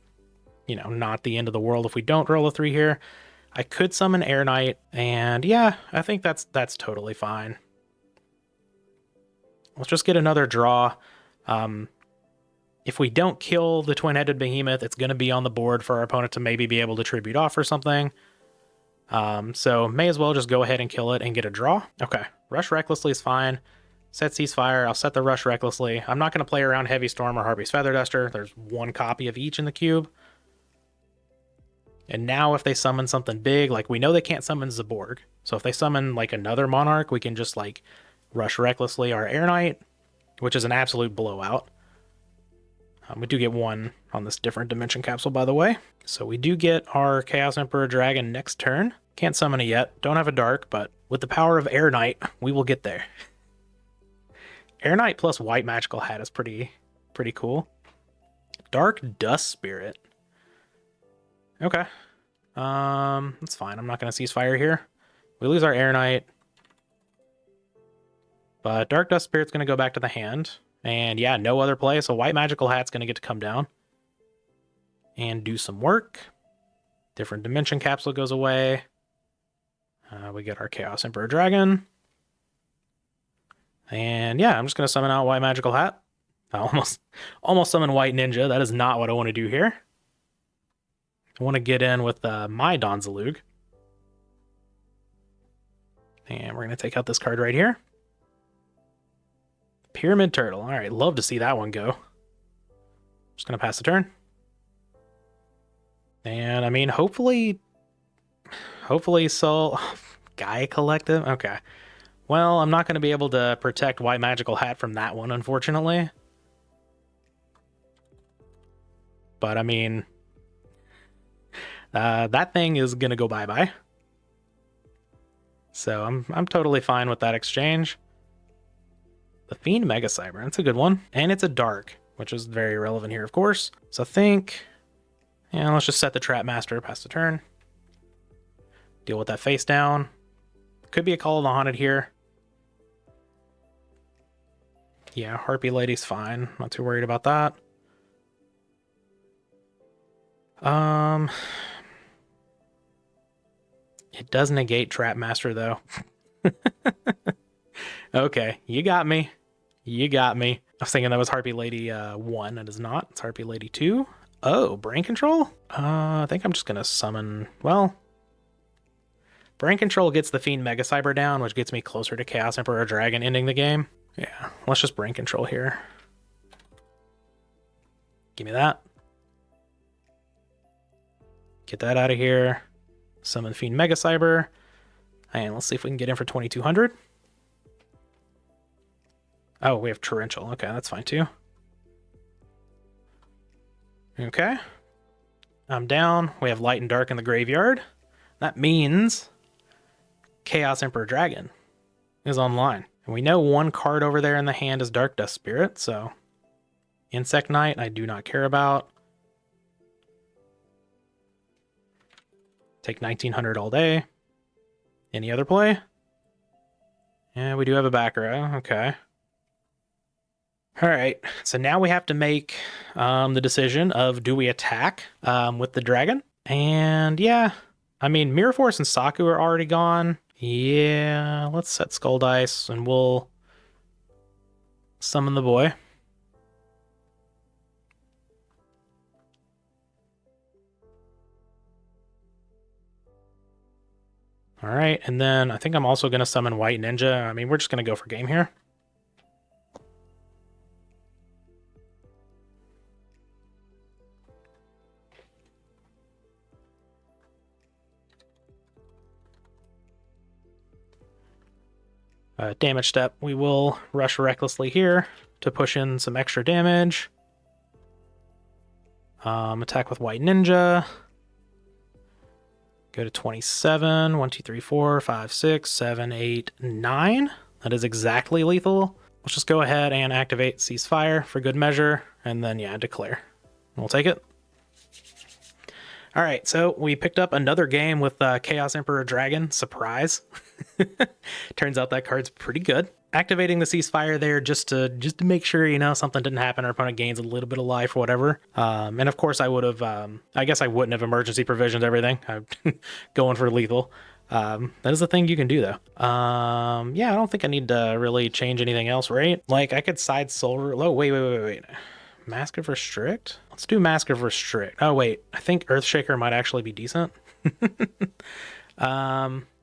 you know, not the end of the world if we don't roll a 3 here. I could summon Air Knight, and yeah, I think that's totally fine. Let's just get another draw. If we don't kill the Twin-Headed Behemoth, it's going to be on the board for our opponent to maybe be able to tribute off or something. So may as well just go ahead and kill it and get a draw. Okay, Rush Recklessly is fine. Set Ceasefire, I'll set the Rush Recklessly. I'm not going to play around Heavy Storm or Harpy's Feather Duster. There's one copy of each in the cube. And now if they summon something big, like we know they can't summon Zaborg. So if they summon like another Monarch, we can just like rush recklessly our Air Knight, which is an absolute blowout. We do get one on this different dimension capsule, by the way. So we do get our Chaos Emperor Dragon next turn. Can't summon it yet. Don't have a Dark, but with the power of Air Knight, we will get there. Air Knight plus White Magical Hat is pretty cool. Dark Dust Spirit. Okay. That's fine. I'm not going to ceasefire here. We lose our Air Knight. But Dark Dust Spirit's going to go back to the hand. And yeah, no other play, so White Magical Hat's going to get to come down and do some work. Different Dimension Capsule goes away. We get our Chaos Emperor Dragon. And yeah, I'm just going to summon out White Magical Hat. I almost summon White Ninja. That is not what I want to do here. I want to get in with my Donzalug. And we're going to take out this card right here. Pyramid Turtle. All right, love to see that one go. Just going to pass the turn. And I mean, hopefully Soul Gaia Collective. Okay. Well, I'm not going to be able to protect White Magical Hat from that one, unfortunately. But I mean, that thing is going to go bye-bye. So I'm totally fine with that exchange. The Fiend Mega Cyber, that's a good one. And it's a Dark, which is very relevant here, of course. So I think, yeah, let's just set the Trap Master, pass the turn. Deal with that face down. Could be a Call of the Haunted here. Yeah, Harpy Lady's fine. Not too worried about that. It does negate Trap Master, though. Okay, you got me. You got me. I was thinking that was Harpy Lady 1. It is not. It's Harpy Lady 2. Oh, Brain Control? I think I'm just going to summon... Well, Brain Control gets the Fiend Mega Cyber down, which gets me closer to Chaos Emperor Dragon ending the game. Yeah, let's just Brain Control here. Give me that. Get that out of here. Summon Fiend Mega Cyber. And let's see if we can get in for 2200. Oh, we have Torrential. Okay, that's fine too. Okay. I'm down. We have Light and Dark in the graveyard. That means Chaos Emperor Dragon is online. And we know one card over there in the hand is Dark Dust Spirit, so Insect Knight I do not care about. Take 1900 all day. Any other play? Yeah, we do have a back row. Okay. All right, so now we have to make the decision of do we attack with the dragon? And yeah, I mean, Mirror Force and Saku are already gone. Yeah, let's set Skull Dice and we'll summon the boy. All right, and then I think I'm also going to summon White Ninja. I mean, we're just going to go for game here. Damage step. We will rush recklessly here to push in some extra damage. Attack with White Ninja. Go to 27. 1, 2, 3, 4, 5, 6, 7, 8, 9. That is exactly lethal. Let's just go ahead and activate Ceasefire for good measure. And then, yeah, declare. We'll take it. All right, so we picked up another game with Chaos Emperor Dragon. Surprise. Turns out that card's pretty good. Activating the Ceasefire there just to make sure, you know, something didn't happen. Our opponent gains a little bit of life or whatever. And of course I would have, I guess I wouldn't have emergency provisioned everything. I'm going for lethal. That is the thing you can do though. Yeah, I don't think I need to really change anything else, right? Like I could side soul. Oh, wait. Mask of Restrict? Let's do Mask of Restrict. Oh, wait. I think Earthshaker might actually be decent.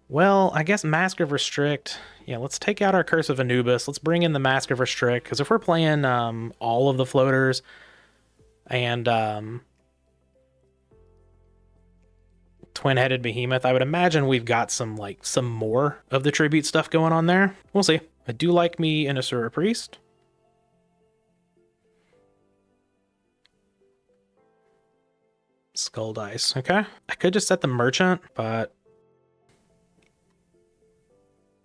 Well, I guess Mask of Restrict. Yeah, let's take out our Curse of Anubis. Let's bring in the Mask of Restrict, because if we're playing all of the floaters and Twin-headed behemoth. I would imagine we've got some more of the tribute stuff going on there. We'll see. I do like me an Asura Priest. Skull dice. Okay. I could just set the merchant, but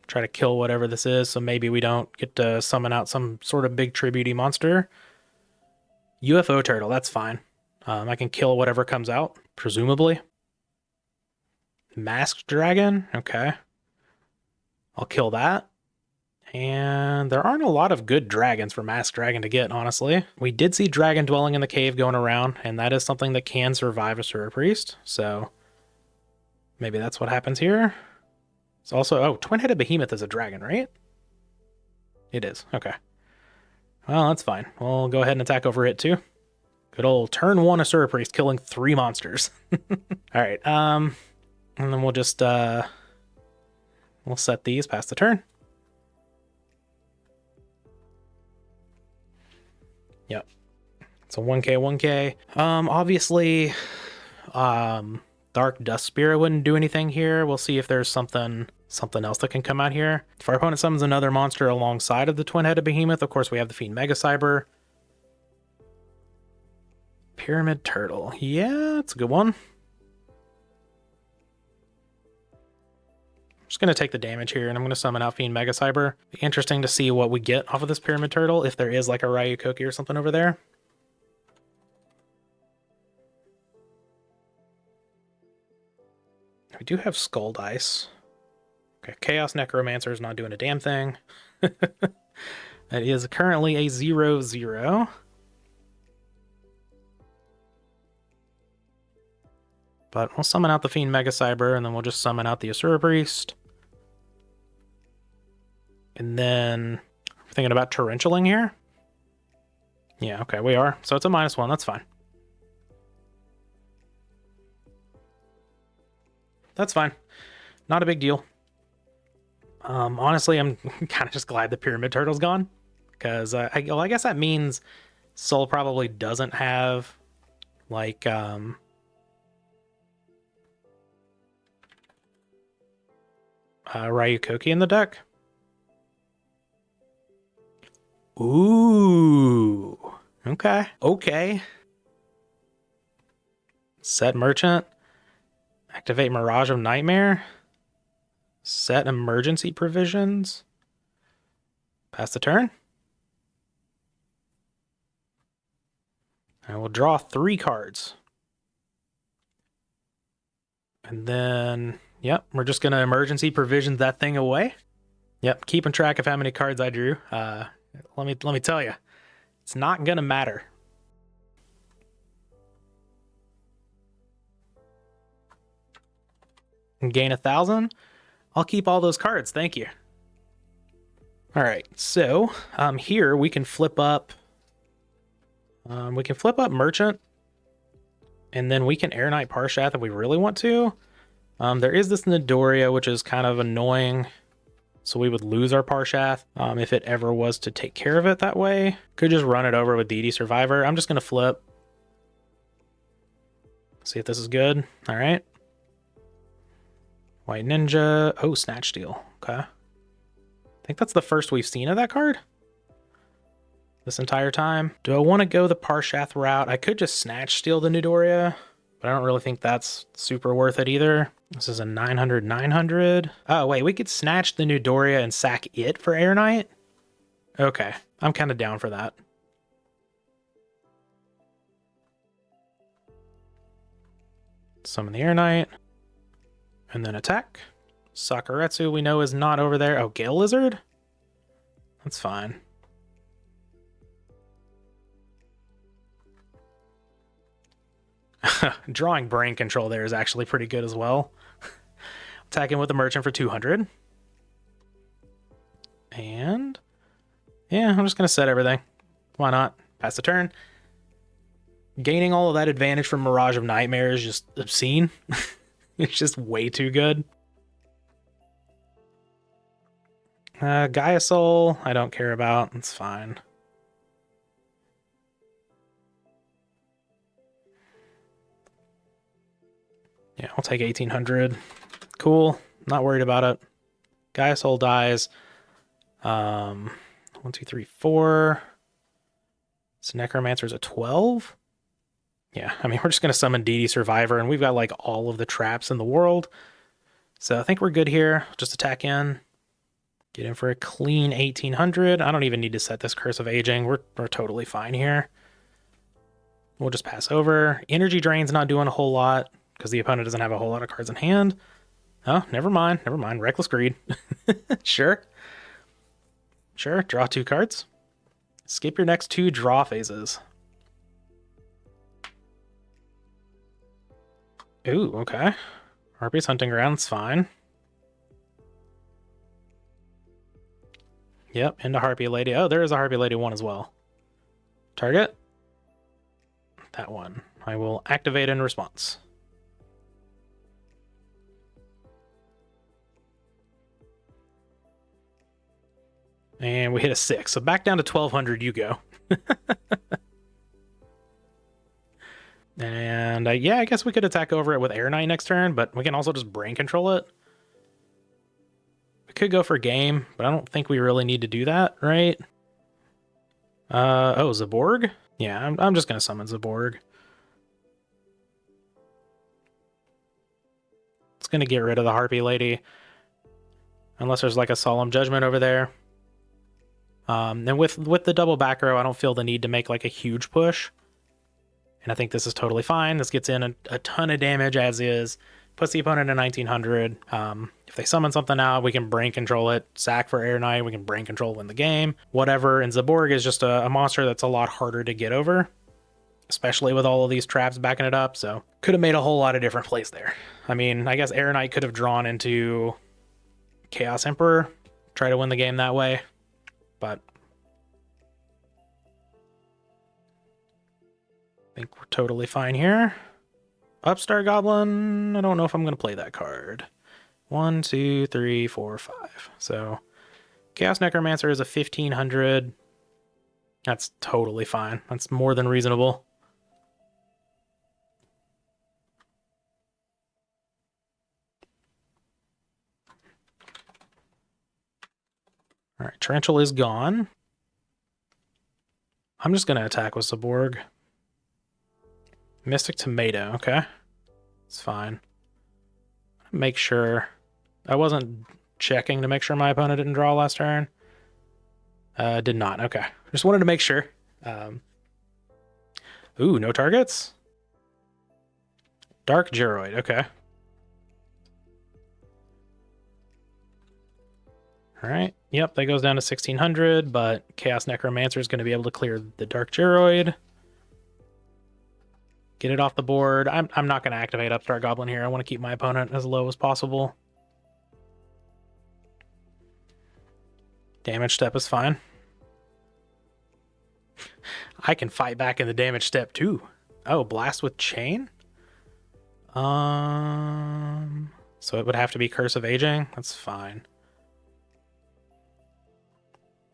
try to kill whatever this is, so maybe we don't get to summon out some sort of big tribute-y monster. UFO turtle, that's fine. I can kill whatever comes out, presumably. Masked dragon, okay. I'll kill that. And there aren't a lot of good dragons for Masked Dragon to get, honestly. We did see Dragon Dwelling in the Cave going around, and that is something that can survive Asura Priest, so maybe that's what happens here. It's also, oh, Twin-headed Behemoth is a dragon, right? It is, okay. Well, that's fine. We'll go ahead and attack over it too. Good old turn 1 Asura Priest killing 3 monsters. Alright, and then we'll just, we'll set these past the turn. Yep. So 1k, 1k. Obviously, Dark Dust Spirit wouldn't do anything here. We'll see if there's something else that can come out here. If our opponent summons another monster alongside of the Twin-headed Behemoth, of course we have the Fiend Mega Cyber. Pyramid Turtle. Yeah, it's a good one. I'm just going to take the damage here, and I'm going to summon out Fiend Mega Cyber. Be interesting to see what we get off of this Pyramid Turtle, if there is like a Ryukoki or something over there. We do have Skull Dice. Okay, Chaos Necromancer is not doing a damn thing. That is currently a 0-0. But we'll summon out the Fiend Mega Cyber, and then we'll just summon out the Asura Priest. And then we're thinking about Torrentialing here. Yeah, okay, we are. So it's a -1, that's fine. That's fine. Not a big deal. Honestly, I'm kind of just glad the Pyramid Turtle's gone. Because, well, I guess that means Soul probably doesn't have, like, Ryukoki in the deck. Ooh. Okay. Okay. Set Merchant. Activate Mirage of Nightmare. Set Emergency Provisions. Pass the turn. And we'll draw 3 cards. And then, yep, we're just going to Emergency Provision that thing away. Yep, keeping track of how many cards I drew. Let me tell you, it's not going to matter. And gain 1,000. I'll keep all those cards, thank you. All right, so here we can flip up. Merchant, and then we can Air Knight Parshath if we really want to. There is this Nidoria, which is kind of annoying, so we would lose our Parshath if it ever was to take care of it that way. Could just run it over with DD Survivor. I'm just gonna flip. See if this is good. All right. White Ninja. Oh, Snatch Steal. Okay. I think that's the first we've seen of that card this entire time. Do I want to go the Parshath route? I could just Snatch Steal the Nidoria, but I don't really think that's super worth it either. This is a 900. Oh, wait, we could snatch the Nidoria and sack it for Air Knight? Okay, I'm kind of down for that. Summon the Air Knight. And then attack. Sakuretsu we know is not over there. Oh, Gale Lizard? That's fine. Drawing Brain Control there is actually pretty good as well. Attacking with the Merchant for 200. And yeah, I'm just going to set everything. Why not? Pass the turn. Gaining all of that advantage from Mirage of Nightmare is just obscene. It's just way too good. Gaia Soul, I don't care about. It's fine. Yeah, I'll take 1800. Cool. Not worried about it. Gaia's Soul dies. 1, 2, 3, 4. So Necromancer's a 12. Yeah, I mean, we're just going to summon DD Survivor, and we've got like all of the traps in the world. So I think we're good here. Just attack in. Get in for a clean 1800. I don't even need to set this Curse of Aging. We're totally fine here. We'll just pass over. Energy Drain's not doing a whole lot because the opponent doesn't have a whole lot of cards in hand. Oh, never mind. Never mind. Reckless Greed. Sure. Sure. Draw 2 cards. Skip your next 2 draw phases. Ooh, okay. Harpy's Hunting Ground's fine. Yep, into Harpy Lady. Oh, there is a Harpy Lady 1 as well. Target? That one. I will activate in response. And we hit a 6, so back down to 1200 you go. And yeah, I guess we could attack over it with Air Knight next turn, but we can also just brain control it. We could go for game, but I don't think we really need to do that, right? Oh, Zaborg? Yeah, I'm just going to summon Zaborg. It's going to get rid of the Harpy Lady. Unless there's like a Solemn Judgment over there. And with the double back row, I don't feel the need to make like a huge push. And I think this is totally fine. This gets in a ton of damage as is. Puts the opponent in 1900. If they summon something out, we can brain control it. Sack for Air Knight. We can brain control, win the game. Whatever. And Zaborg is just a monster that's a lot harder to get over. Especially with all of these traps backing it up. So could have made a whole lot of different plays there. I mean, I guess Air Knight could have drawn into Chaos Emperor. Try to win the game that way. But I think we're totally fine here. Upstart Goblin, I don't know if I'm going to play that card. 1, 2, 3, 4, 5. So Chaos Necromancer is a 1500. That's totally fine. That's more than reasonable. All right, Tarantula is gone. I'm just going to attack with Zaborg. Mystic Tomato, okay. It's fine. Make sure. I wasn't checking to make sure my opponent didn't draw last turn. Did not, okay. Just wanted to make sure. Ooh, no targets? Dark Geroid, okay. All right, yep, that goes down to 1600, but Chaos Necromancer is going to be able to clear the Dark Geroid. Get it off the board. I'm not going to activate Upstart Goblin here. I want to keep my opponent as low as possible. Damage step is fine. I can fight back in the damage step too. Oh, Blast with Chain? So it would have to be Curse of Aging. That's fine.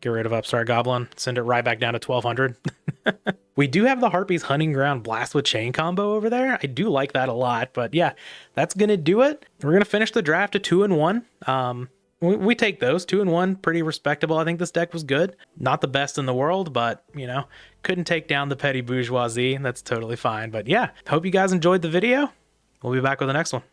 Get rid of Upstart Goblin. Send it right back down to 1200. We do have the Harpy's Hunting Ground Blast with Chain combo over there. I do like that a lot, but yeah, that's going to do it. We're going to finish the draft at 2-1. We take those 2-1, pretty respectable. I think this deck was good. Not the best in the world, but you know, couldn't take down the petty bourgeoisie. That's totally fine. But yeah, hope you guys enjoyed the video. We'll be back with the next one.